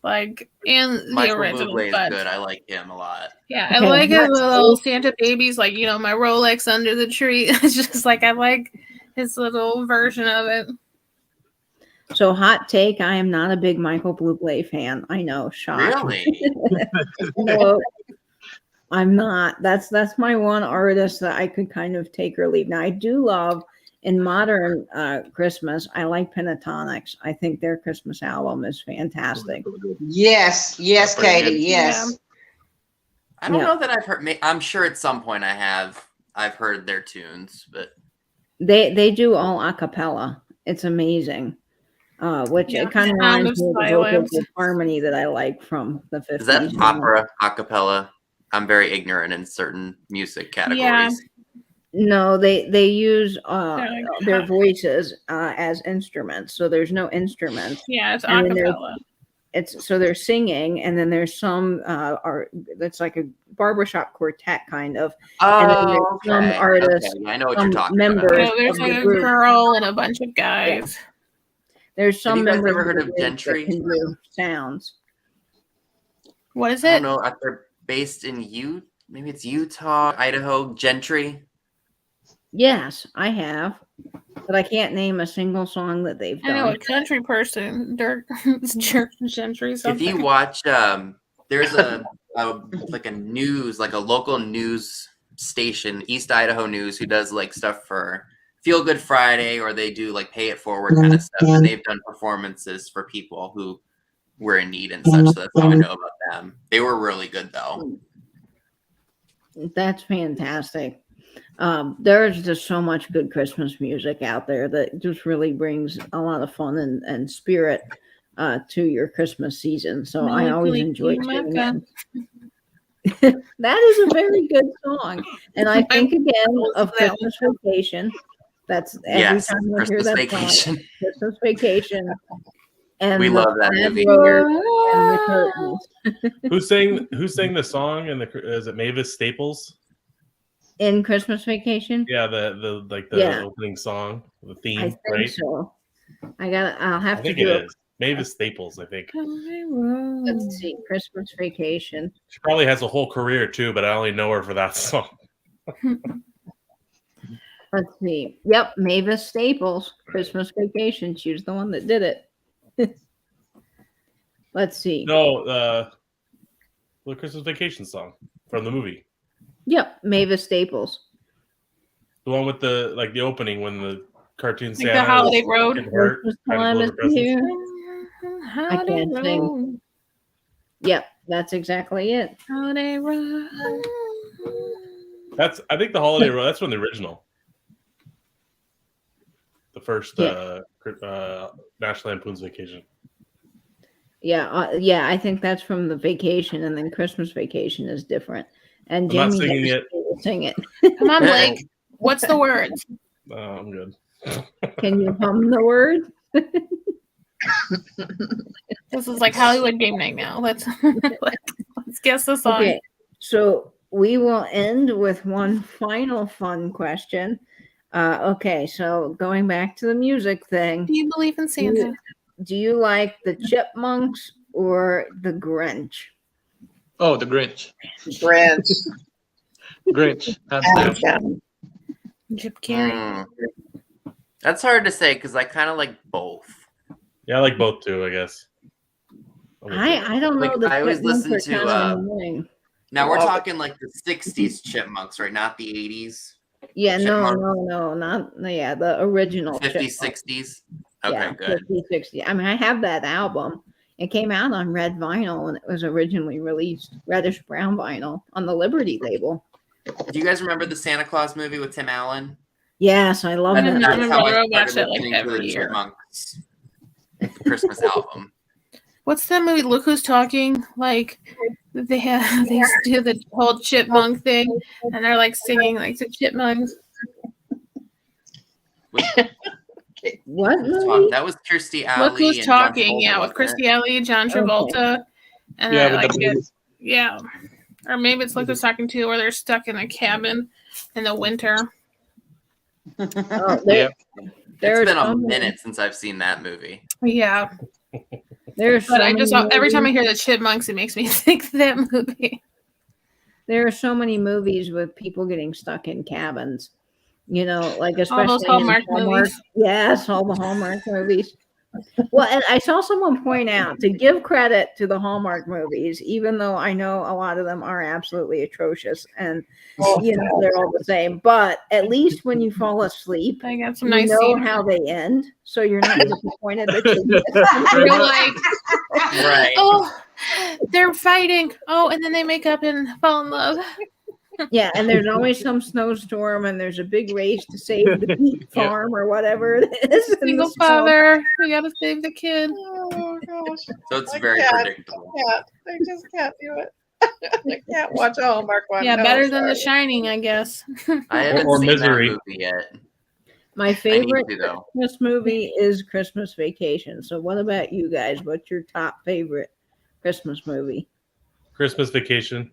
Like, and the Michael original. Bublé is good. I like him a lot. Yeah, I like the little Santa Babies, like, you know, my Rolex under the tree. It's just like, I like his little version of it. So hot take, I am not a big Michael Bublé fan. I know, shock. Really? No, I'm not. That's my one artist that I could kind of take or leave. Now I do love in modern Christmas, I like Pentatonics. I think their Christmas album is fantastic. Yes, Katie, yes. Yeah. I don't know that I've heard. I'm sure at some point I've heard their tunes, but they do all a cappella. It's amazing. Which it kind of reminds me of the vocal harmony that I like from the 50s. Is that opera a cappella? I'm very ignorant in certain music categories. Yeah. No, they use their voices as instruments, so there's no instruments. Yeah, it's a cappella. So they're singing, and then there's some that's like a barbershop quartet kind of. And then there's some artists. Okay. I know what you're talking about. No, there's like a girl and a bunch of guys. Yeah. There's some members. Have you ever heard of Gentry? That can do sounds. What is it? I don't know. They're based in maybe it's Utah, Idaho. Gentry. Yes, I have, but I can't name a single song that they've done. I know a country person, Dirk Gentry. If you watch, there's a local news station, East Idaho News, who does like stuff for Feel Good Friday, or they do like Pay It Forward kind of stuff, and they've done performances for people who were in need and such. So that's how I know about them. They were really good though. That's fantastic. There's just so much good Christmas music out there that just really brings a lot of fun and spirit to your Christmas season. So I always enjoy tuning in. That is a very good song. And I think again of Christmas Vacation. That's every time I hear that song. Christmas Vacation. And we love that movie. And the Who sang the song? And is it Mavis Staples? In Christmas Vacation? Yeah, the opening song, the theme, I think right? So. I'll have to do it. Is. Mavis Staples, I think. Let's see, Christmas Vacation. She probably has a whole career too, but I only know her for that song. Let's see. Yep, Mavis Staples, Christmas Vacation. She was the one that did it. Let's see. No, the Christmas Vacation song from the movie. Yep, Mavis Staples. The one with the opening when the cartoon Like Santa. the Holiday Road. Kid Bart trying to deliver presents. I can't sing. Yep, that's exactly it. Holiday Road. I think the Holiday Road. That's from the original. The first National Lampoon's Vacation. Yeah, I think that's from the Vacation, and then Christmas Vacation is different. And I'm Jamie not singing it. Sing it. Come on, Blake. What's the words? I'm good. Can you hum the word? This is like Hollywood Game Night now. Let's guess the song. Okay, so we will end with one final fun question. Okay, so going back to the music thing. Do you believe in Santa? Do you like the Chipmunks or the Grinch? Oh, the Grinch. Grinch. Grinch. Hands down. Jip Carrey. That's hard to say because I kind of like both. Yeah, I like both too, I guess. I don't know. Like, The I always Chipmunks listen are to. kind of annoying. Now we're talking like the '60s Chipmunks, right? Not the '80s. Yeah, no, Chipmunks. not yeah, the original 50s, Chipmunks. 60s. Okay, Yeah, good. 50s, 60s. I mean, I have that album. It came out on red vinyl when it was originally released, reddish brown vinyl on the Liberty label. Do you guys remember the Santa Claus movie with Tim Allen? Yes, I love that. That's how I watch started it like listening to every the year. Chipmunks Christmas album. What's that movie? Look Who's Talking. Like they do the whole chipmunk thing, and they're like singing like the chipmunks. What movie? That was Kirstie Alley. Look Who's and John Talking. Travolta, Yeah, with wasn't it? Kirstie Alley, John Travolta, and Yeah, they're with like the blue. yeah, or maybe it's Look Who's Talking too, where they're stuck in a cabin in the winter. Oh, Yeah. It's been a minute since I've seen that movie. Yeah, There's but so I just many every time I movies. hear the chipmunks, it makes me think of that movie. There are so many movies with people getting stuck in cabins. You know, like All those especially in Hallmark movies. Yes, all the Hallmark movies. Well, and I saw someone point out to give credit to the Hallmark movies, even though I know a lot of them are absolutely atrocious and you know they're all the same. But at least when you fall asleep, I got some you nice know scenes. how they end, so you're not disappointed that you You're like, Right. oh, they're fighting. Oh, and then they make up and fall in love. Yeah, and there's always some snowstorm, and there's a big race to save the beet farm or whatever it is. in the Single snow. father. We gotta save the kid. Oh gosh. So it's I very can't. predictable. I just can't do it. I can't watch a Hallmark one. Yeah, No, better than The sorry. Shining, I guess. I haven't Or seen Misery. that movie yet. My favorite to, though. Christmas movie is Christmas Vacation. So, what about you guys? What's your top favorite Christmas movie? Christmas Vacation.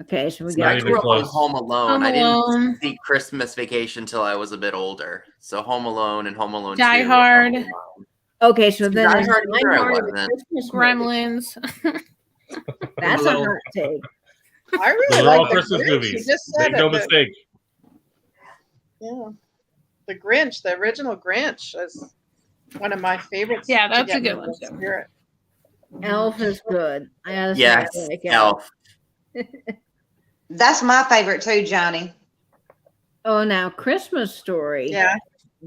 Okay, so we Not got I even grew up on close. Home Alone. Home I Alone. didn't see Christmas Vacation till I was a bit older. So Home Alone and Home Alone Die 2 were Hard. Home Alone. okay. So then Die is Hard Die either I Hard a wasn't. Christmas movie? Gremlins. That's a Little- hot take. I really Those are all like the Christmas Grinch. movies. You just said Make no it. mistake. Yeah. The Grinch, the original Grinch, is one of my favorites. Yeah, to that's get a good me in one, the too. spirit. Elf is good. I gotta say, Yes, I like Elf. That's my favorite too, Johnny. Oh, now Christmas Story. Yeah.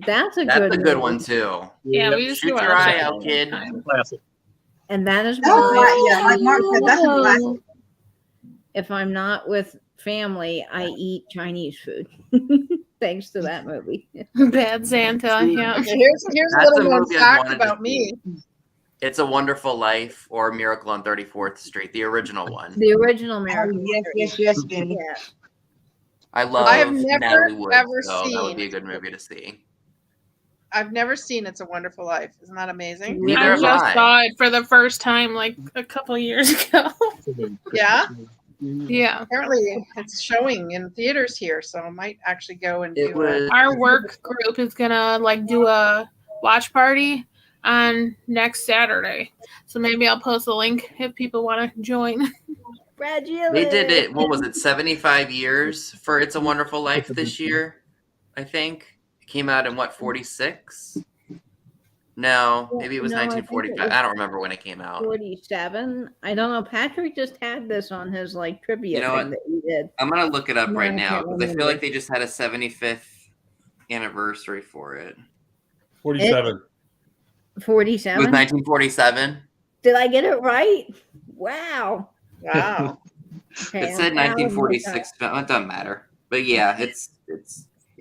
That's a That's good a good movie. one too. Yeah, we used to Shoot watch your eye that out, all the kid. time. Classic. And that is Oh, why yeah, like Mark said, that's a classic. if I'm not with family, I eat Chinese food. Thanks to that movie. Bad Santa. Yeah. Okay, here's a That's little a known movie I fact wanted to about me. It's a Wonderful Life or Miracle on 34th Street, the original one. The original Oh, Miracle. yes, Jenny. Yeah. I love I have never, Natalie Wood, ever so that would seen- be a good movie to see. I've never seen It's a Wonderful Life. Isn't that amazing? Neither I have just I. saw it for the first time like a couple years ago. Yeah. Yeah. Apparently, it's showing in theaters here, so I might actually go and It do it. was Our work group is gonna like do a watch party on next Saturday. So maybe I'll post a link if people want to join. They did it. What was it? 75 years for It's a Wonderful Life this year, I think. It came out in what, 46? No, maybe it was No, I think it 1945. was I don't remember when it came out. 47. I don't know. Patrick just had this on his like trivia You know thing what? that he did. I'm gonna look it up No, right I now can't because I feel remember. like they just had a 75th anniversary for it? 47. 47. It was 1947. Did I get it right? Wow. Wow. Okay, It said I'm proud of 1946, but it doesn't matter. But yeah, it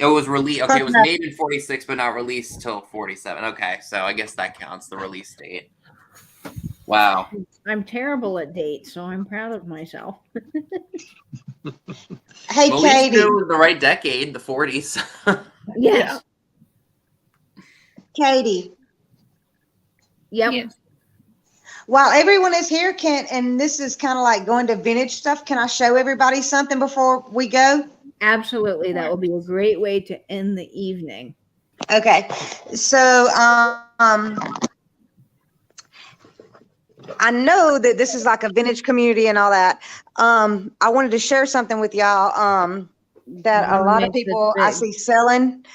was released. Okay, it was made in 46, but not released till 47. Okay, so I guess that counts, the release date. Wow. I'm terrible at dates, so I'm proud of myself. Hey, Well, at least Katie. it was the right decade, the 40s. Yes. Katie. Yep. Yes. While everyone is here, and this is kind of like going to vintage stuff, can I show everybody something before we go? Absolutely. That will be a great way to end the evening. Okay. So, I know that this is like a vintage community and all that. I wanted to share something with y'all that a lot of people I see selling.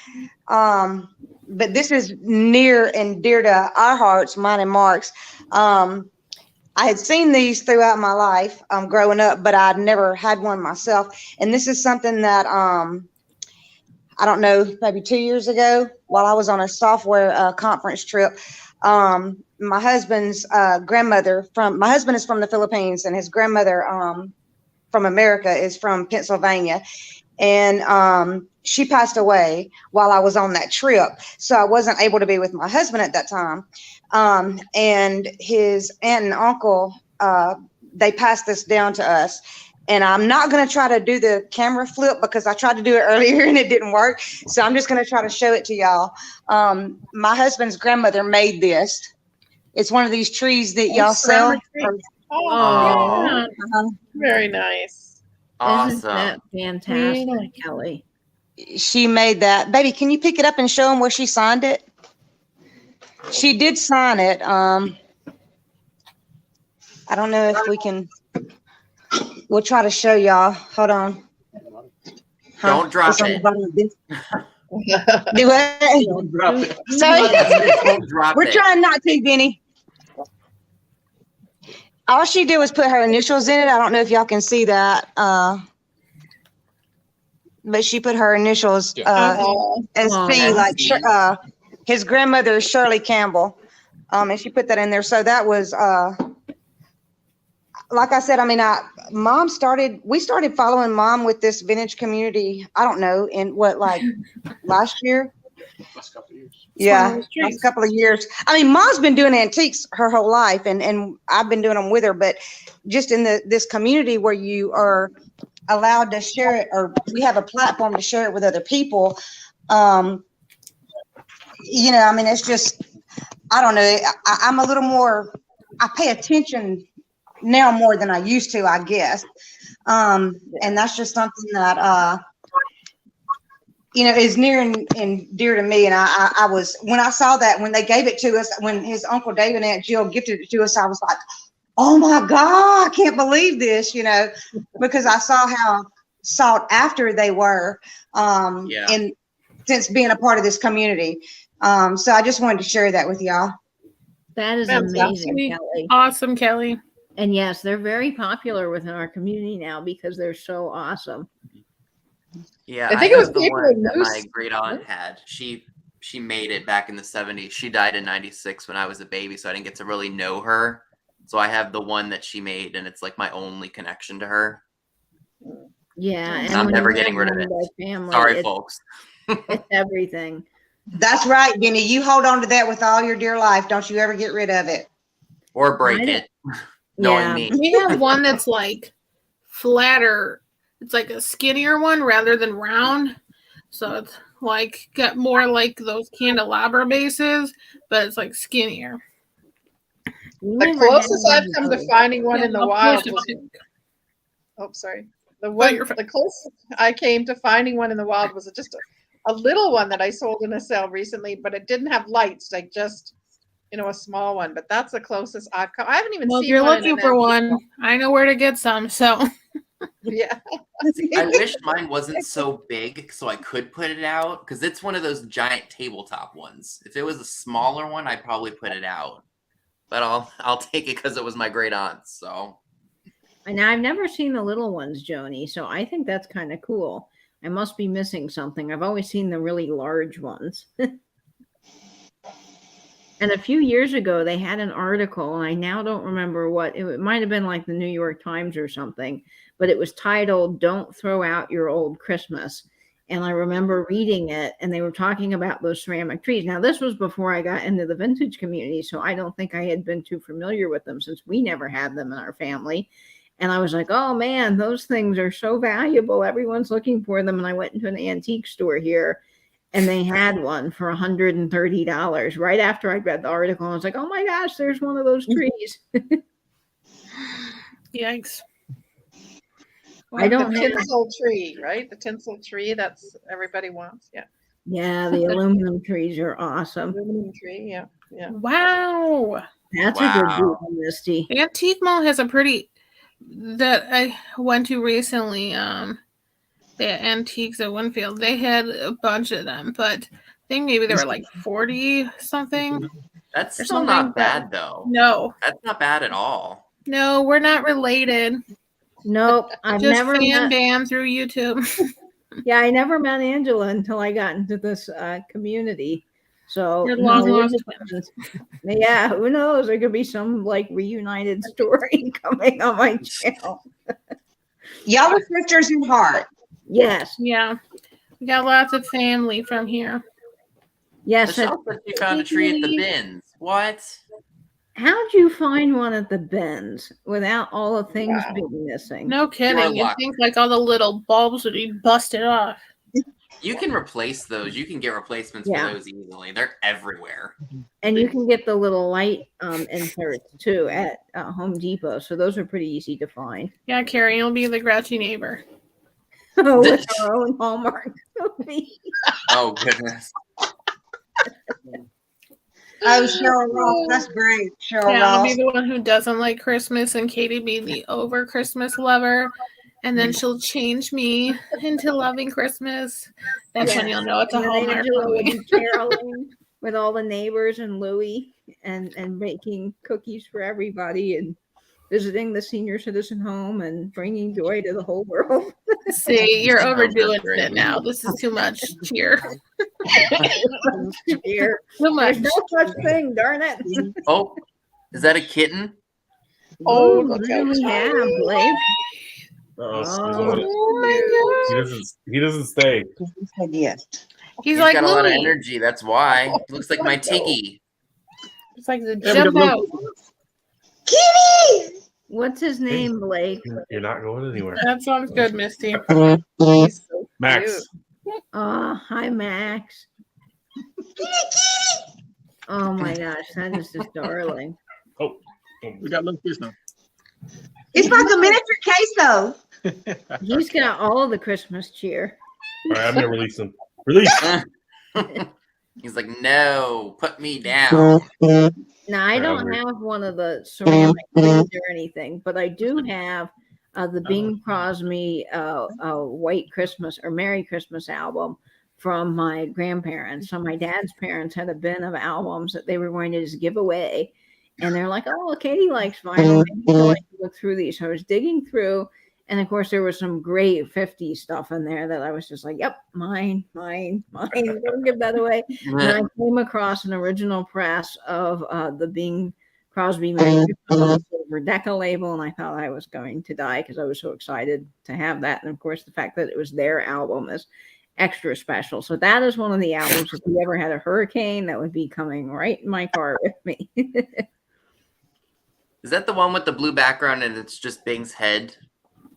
But this is near and dear to our hearts, mine and Mark's. I had seen these throughout my life growing up, but I'd never had one myself. And this is something that I don't know, maybe 2 years ago, while I was on a software conference trip. My husband's grandmother my husband is from the Philippines, and his grandmother from America is from Pennsylvania. And she passed away while I was on that trip. So I wasn't able to be with my husband at that time. And his aunt and uncle, they passed this down to us. And I'm not going to try to do the camera flip because I tried to do it earlier and it didn't work. So I'm just going to try to show it to y'all. My husband's grandmother made this. It's one of these trees that y'all sell. Oh, yeah. Very nice. Awesome. Isn't that fantastic, Kelly? She made that. Baby, can you pick it up and show them where she signed it? She did sign it. I don't know if we can. We'll try to show y'all. Hold on. Don't drop it. Do what? Don't drop it. Sorry. Don't drop We're it. trying not to, Benny. All she did was put her initials in it. I don't know if y'all can see that. But she put her initials as P, like his grandmother is Shirley Campbell. And she put that in there. So that was like I said, I mean, we started following Mom with this vintage community, I don't know, in what, like last year? Last couple of years. Yeah, last couple of years. I mean, Mom's been doing antiques her whole life, and I've been doing them with her, but just in this community where you are allowed to share it, or we have a platform to share it with other people, I mean, it's just, I don't know, I'm a little more, I pay attention now more than I used to, I guess. And that's just something that, is near and dear to me. And I was, when I saw that, when they gave it to us, when his Uncle Dave and Aunt Jill gifted it to us, I was like, oh my God, I can't believe this, because I saw how sought after they were, and since being a part of this community. So I just wanted to share that with y'all. That is amazing, Kelly. Awesome, Kelly. And yes, they're very popular within our community now because they're so awesome. Yeah, I think it was the people one that in my great aunt had. She made it back in the 70s. She died in 96 when I was a baby, so I didn't get to really know her. So I have the one that she made, and it's like my only connection to her. Yeah, and I'm never getting rid of it. Sorry, folks. It's everything. That's right, Benny. You hold on to that with all your dear life. Don't you ever get rid of it. Or break it. Knowing me. We have one that's like flatter. It's like a skinnier one rather than round. So it's like got more like those candelabra bases, but it's like skinnier. The closest I've come to finding one in the wild was, the closest I came to finding one in the wild was just a little one that I sold in a sale recently, but it didn't have lights, like just a small one. But that's the closest I've come. I haven't even seen. If you're looking for one, I know where to get some. So yeah, I wish mine wasn't so big so I could put it out, because it's one of those giant tabletop ones. If it was a smaller one, I'd probably put it out. But I'll take it because it was my great aunt's. So, and I've never seen the little ones, Joni. So I think that's kind of cool. I must be missing something. I've always seen the really large ones. And a few years ago, they had an article, and I now don't remember what it might have been, like the New York Times or something, but it was titled "Don't Throw Out Your Old Christmas." And I remember reading it, and they were talking about those ceramic trees. Now, this was before I got into the vintage community, so I don't think I had been too familiar with them since we never had them in our family. And I was like, oh man, those things are so valuable. Everyone's looking for them. And I went into an antique store here, and they had one for $130 right after I read the article. I was like, oh my gosh, there's one of those trees. Yikes. I don't the have tinsel tree, right? The tinsel tree that's everybody wants. Yeah. Yeah, the aluminum trees are awesome. Aluminum tree, yeah. Yeah. Wow. That's a good deal, Misty. The Antique Mall has a pretty that I went to recently. The Antiques at Winfield. They had a bunch of them, but I think maybe there were like 40 something. That's still not bad though. No. That's not bad at all. No, we're not related. Nope. I've Just never met bam through YouTube. Yeah, I never met Angela until I got into this community. So You're long lost twins. Yeah, who knows? There could be some like reunited story coming on my channel. Y'all are sisters in heart. Yes. Yeah. We got lots of family from here. Yes. Michelle said you found a tree at the bins. What? How'd you find one at the bins without all the things being missing? No kidding. You think like all the little bulbs would be busted off. You can replace those. You can get replacements for those easily. They're everywhere. And you can get the little light inserts too at Home Depot. So those are pretty easy to find. Yeah, Carrie, you'll be the grouchy neighbor. Oh, with our own Hallmark movie. Oh, goodness. Oh, Cheryl Ross, that's great. Cheryl Yeah, I'll Ross. be the one who doesn't like Christmas, and Katie be the over Christmas lover, and then she'll change me into loving Christmas. That's when you'll know it's a And then Hallmark Angela will movie. be caroling with all the neighbors and Louie and making cookies for everybody and visiting the senior citizen home and bringing joy to the whole world. See, you're overdoing it now. This is too much cheer. Cheer. Too much. There's no such thing, darn it. Oh, is that a kitten? Oh, Ooh, look who do out. we have, Blake? He doesn't stay. Yes. He's He's like got a lot of Louie. energy. That's why. Looks like my Tiggy. It's like the Yeah, we jump got out. Kitty! What's his name, Blake? You're not going anywhere. That sounds good, Misty. He's so Max. cute. Hi, Max. Oh my gosh, that is just darling. Oh, We got little fish now. It's like a miniature queso. He's got all the Christmas cheer. all right, I'm gonna release him. Release. He's like, no, put me down. Now, I don't Forever. have one of the ceramic trees or anything, but I do have the Bing Crosby White Christmas or Merry Christmas album from my grandparents. So my dad's parents had a bin of albums that they were going to just give away. And they're like, oh, Katie likes vinyl. Maybe you'd like to look through these. So I was digging through. And of course, there was some great 50s stuff in there that I was just like, yep, mine. Don't give that away. And I came across an original press of the Bing Crosby silver Decca label, and I thought I was going to die because I was so excited to have that. And of course, the fact that it was their album is extra special. So that is one of the albums. If you ever had a hurricane, that would be coming right in my car with me. Is that the one with the blue background and it's just Bing's head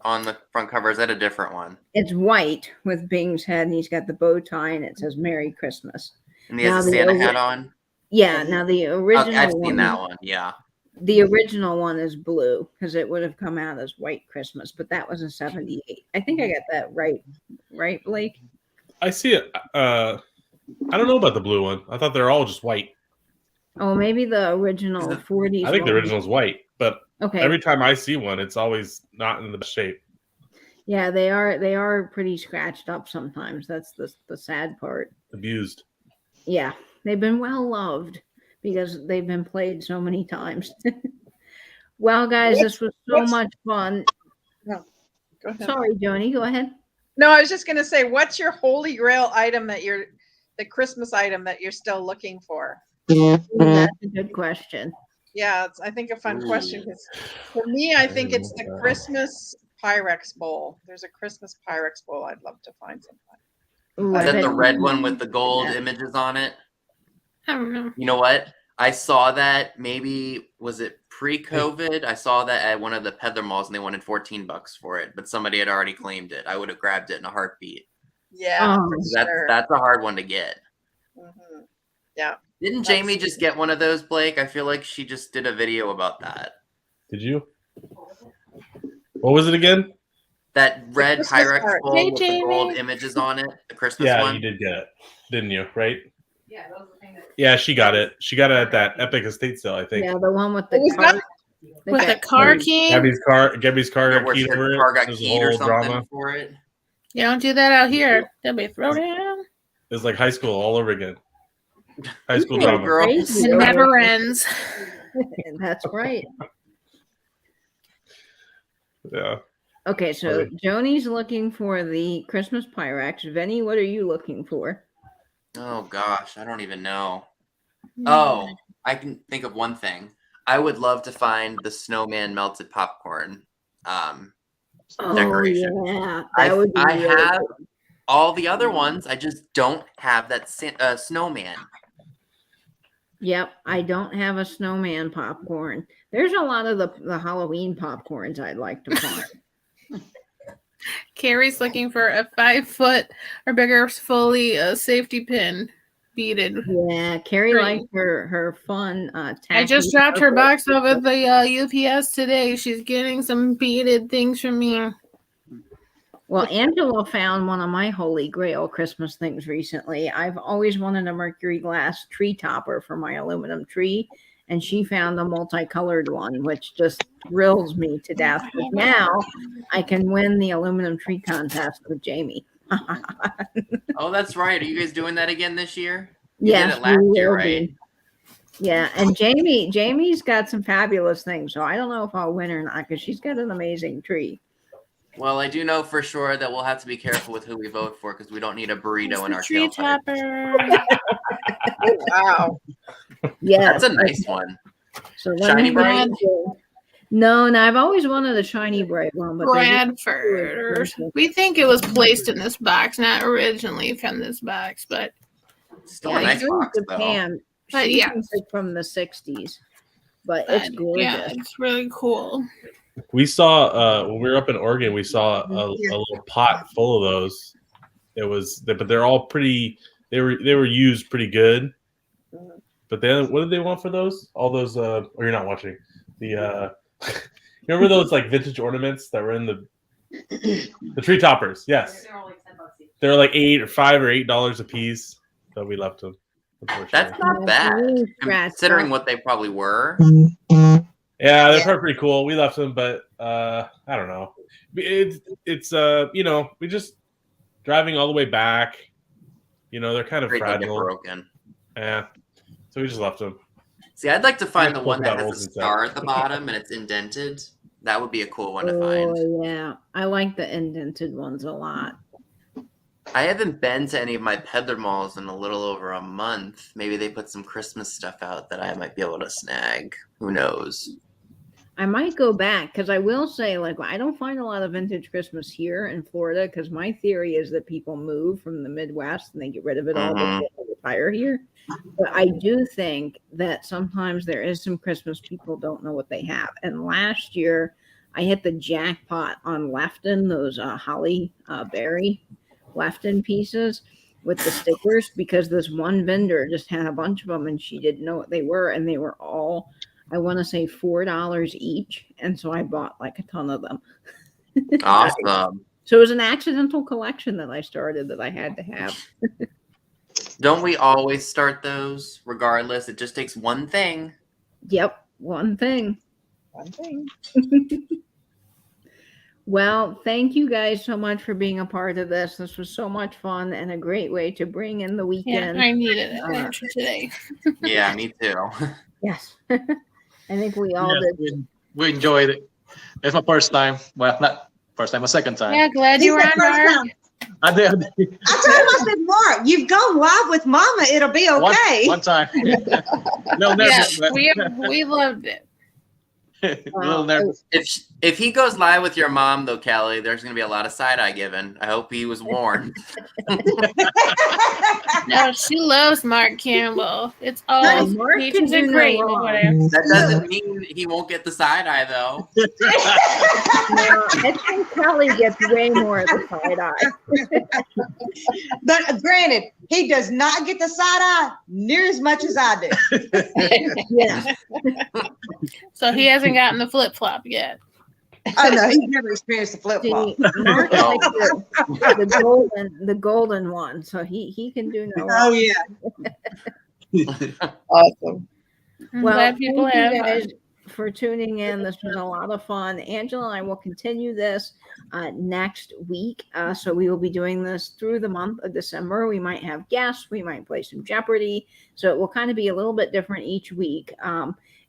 on the front cover? Is that a different one? It's white with Bing's head, and he's got the bow tie, and it says Merry Christmas. And he has a Santa hat on? Yeah, now the original I've one, seen that one, yeah. The original one is blue because it would have come out as White Christmas, but that was a 78. I think I got that right, Blake? I see it. I don't know about the blue one. I thought they're all just white. Oh, maybe the original 40s. I think the one. original is white, but Okay. every time I see one, it's always not in the best shape. Yeah, they are pretty scratched up sometimes. That's the sad part. Abused. Yeah, they've been well loved because they've been played so many times. Well, guys, this was so much fun. Go ahead. Sorry, Joni, go ahead. No, I was just going to say, what's your holy grail item the Christmas item that you're still looking for? That's a good question. Yeah, it's, I think, a fun question because for me, I think it's the Christmas Pyrex bowl. There's a Christmas Pyrex bowl I'd love to find sometime. Is that the red one with the gold images on it? I don't know. You know what? I saw that was it pre-COVID? I saw that at one of the peddler malls and they wanted $14 for it, but somebody had already claimed it. I would have grabbed it in a heartbeat. Yeah, that's a hard one to get. Mm-hmm. Yeah. Didn't Jamie just get one of those, Blake? I feel like she just did a video about that. Did you? What was it again? That red Pyrex bowl Hey, with the Jamie. gold images on it, the Christmas Yeah, one. you did get it, didn't you? Right? Yeah, those are things. Yeah, she got it. She got it at that Epic Estate sale, I think. Yeah, the one with the What was car. that? With the car key. Gabby's car got Where keyed her over it. car got There's a keyed or whole something drama. for it. You don't do that out here. They'll be thrown down. It was like high school all over again. High school People are drama. crazy It over never here. ends. That's right. Yeah. Okay, so Joni's looking for the Christmas Pyrex. Vinny, what are you looking for? Oh gosh, I don't even know. Oh, I can think of one thing. I would love to find the snowman melted popcorn decoration. Yeah, that would be I really have good. all the other ones. I just don't have that snowman. Yep, I don't have a snowman popcorn. There's a lot of the Halloween popcorns I'd like to find. Carrie's looking for a 5-foot or bigger fully safety pin beaded. Yeah, Carrie Great. liked her fun. I just dropped her box off at the UPS today. She's getting some beaded things from me. Well, Angela found one of my holy grail Christmas things recently. I've always wanted a Mercury glass tree topper for my aluminum tree, and she found a multicolored one, which just thrills me to death. Because now I can win the aluminum tree contest with Jamie. Oh, that's right. Are you guys doing that again this year? You Yes, did it last we year, will right? be. Yeah, and Jamie's got some fabulous things, so I don't know if I'll win or not because she's got an amazing tree. Well, I do know for sure that we'll have to be careful with who we vote for because we don't need a burrito in our Tree tailpipe. topper. Wow. Yeah, That's a nice one. So let Shiny me bright? find you. No, I've always wanted a shiny bright one, but they just- Bradford. We think it was placed in this box, not originally from this box, but Still yeah, a nice it's in box, though. Japan. But She yeah. thinks it's from the 60s, but it's gorgeous. yeah, it's really cool. We saw when we were up in Oregon, we saw a little pot full of those. But they're all pretty. They were used pretty good. But then, what did they want for those? All those. Or you're not watching the. Remember those like vintage ornaments that were in the tree toppers? Yes. They were like $5 or $8 a piece. So we left them. That's not bad, considering what they probably were. Yeah, they're pretty cool. We left them, but I don't know. It's we just driving all the way back. They're kind of Afraid they'll get fragile. broken. Yeah, so we just left them. See, I'd like to find the Yeah, one that about has a old star inside. at the bottom and it's indented. That would be a cool one to find. Oh, yeah. I like the indented ones a lot. I haven't been to any of my peddler malls in a little over a month. Maybe they put some Christmas stuff out that I might be able to snag. Who knows? I might go back because I will say, I don't find a lot of vintage Christmas here in Florida because my theory is that people move from the Midwest and they get rid of it all before they retire here. But I do think that sometimes there is some Christmas people don't know what they have. And last year, I hit the jackpot on Lefton, those holly berry Lefton pieces with the stickers because this one vendor just had a bunch of them and she didn't know what they were. And they were all, I want to say $4 each. And so I bought a ton of them. Awesome. So it was an accidental collection that I started that I had to have. Don't we always start those regardless? It just takes one thing. Yep, one thing. One thing. Well, thank you guys so much for being a part of this. This was so much fun and a great way to bring in the weekend. Yeah, I needed it after today. Yeah, me too. Yes. I think we all did. We enjoyed it. It's my first time. Well, not first time, my second time. Yeah, glad you were on, Mark. I did. I told him, I said, Mark, you've gone live with Mama. It'll be okay. One time. No, never. Yeah, we loved it. A little nervous. If he goes live with your mom, though, Kelly, there's going to be a lot of side eye given. I hope he was warned. No, she loves Mark Campbell. It's all Mark peaches can and do no cream. wrong. Whatever. That doesn't mean he won't get the side eye, though. No, I think Kelly gets way more of the side eye. But granted, he does not get the side eye near as much as I do. Yeah. So he hasn't gotten the flip flop yet. Oh no, he's never experienced the flip flop. See, Mark likes the golden one, so he can do no Oh wrong. yeah. Awesome. I'm Well, glad people thank have you fun. guys for tuning in. This was a lot of fun. Angela and I will continue this next week. So we will be doing this through the month of December. We might have guests. We might play some Jeopardy. So it will kind of be a little bit different each week.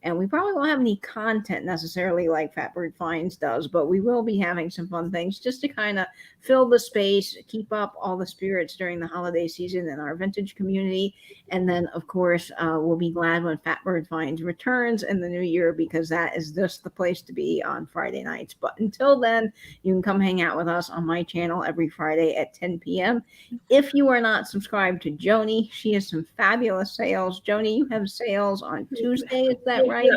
And we probably won't have any content necessarily like Fatbird Finds does, but we will be having some fun things just to kind of fill the space, keep up all the spirits during the holiday season in our vintage community. And then, of course, we'll be glad when Fatbird Finds returns in the new year, because that is just the place to be on Friday nights. But until then, you can come hang out with us on my channel every Friday at 10 p.m. If you are not subscribed to Joni, she has some fabulous sales. Joni, you have sales on Tuesday, is that right?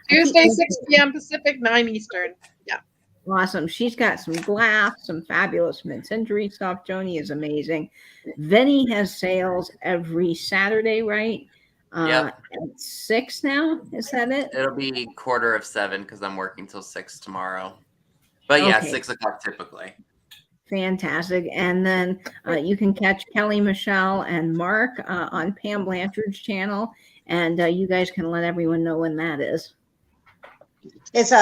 Tuesday, 6 p.m. Pacific, 9 Eastern. Yeah. Awesome. She's got some glass, some fabulous mid-century stuff. Joni is amazing. Vinny has sales every Saturday, right? Yep. At 6 now. Is that it? It'll be 7:15 because I'm working till 6 tomorrow. But yeah, Okay. 6 o'clock typically. Fantastic. And then you can catch Kelly, Michelle, and Mark on Pam Blanchard's channel. And you guys can let everyone know when that is. It's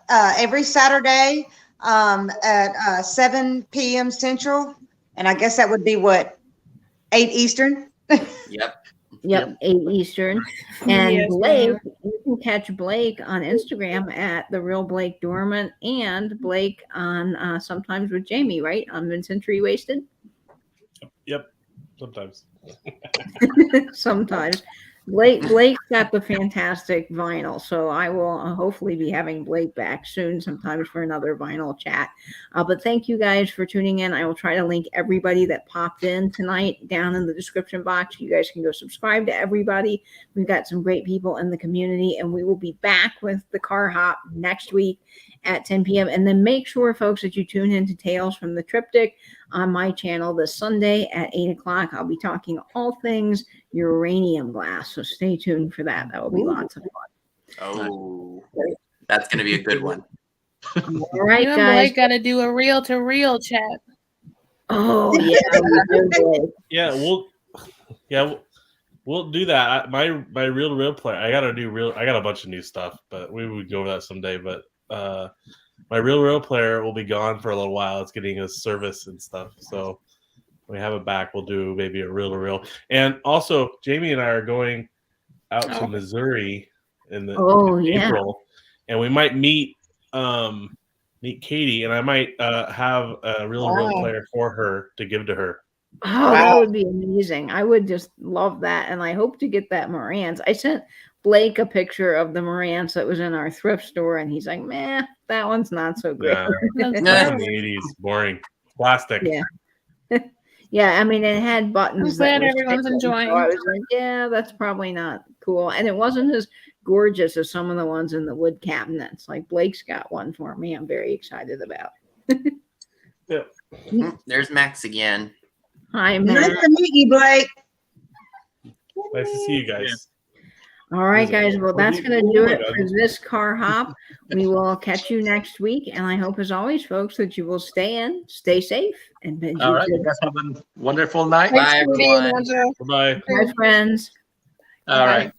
every Saturday at 7 p.m. Central, and I guess that would be what, 8 Eastern. Yep. 8 Eastern. And Yes, Blake, ma'am. you can catch Blake on Instagram at The Real Blake Dorman, and Blake on Sometimes with Jamie, right? On Mid-Century Wasted? Yep. Sometimes. Sometimes. Blake's got the fantastic vinyl, so I will hopefully be having Blake back soon, sometimes for another vinyl chat. But thank you guys for tuning in. I will try to link everybody that popped in tonight down in the description box. You guys can go subscribe to everybody. We've got some great people in the community, and we will be back with the Car Hop next week at 10 p.m. And then make sure, folks, that you tune in to Tales from the Triptych on my channel this Sunday at 8 o'clock. I'll be talking all things uranium glass, so stay tuned for that. That will be lots of fun. Oh, that's going to be a good one. All right, You and guys. Blake got to do a reel-to-reel chat. Oh yeah, we do, Yeah, we'll do that. My reel player. I got a bunch of new stuff, but we would go over that someday. But my reel player will be gone for a little while. It's getting a service and stuff. So when we have it back, we'll do maybe a reel. And also, Jamie and I are going out to Missouri in April, and we might meet Katie, and I might have a reel player for her to give to her. Oh, that would be amazing. I would just love that. And I hope to get that Marantz. I sent Blake a picture of the Marantz that was in our thrift store, and he's like, meh, that one's not so great. Yeah. That's from the 80s. Boring. Plastic. Yeah. Yeah, I mean, it had buttons. I'm glad that were everyone's sticking, enjoying. so I was like, yeah, that's probably not cool. And it wasn't as gorgeous as some of the ones in the wood cabinets. Like Blake's got one for me. I'm very excited about. Yeah. There's Max again. Hi, Nice Matt. to meet you, Blake. Nice to see you guys. All right, guys. Well, that's going to do it for this Car Hop. We will catch you next week. And I hope, as always, folks, that you will stay in, stay safe, and bid All you right. You good. guys have a wonderful night. Bye, everyone. Bye. Bye, friends. All right.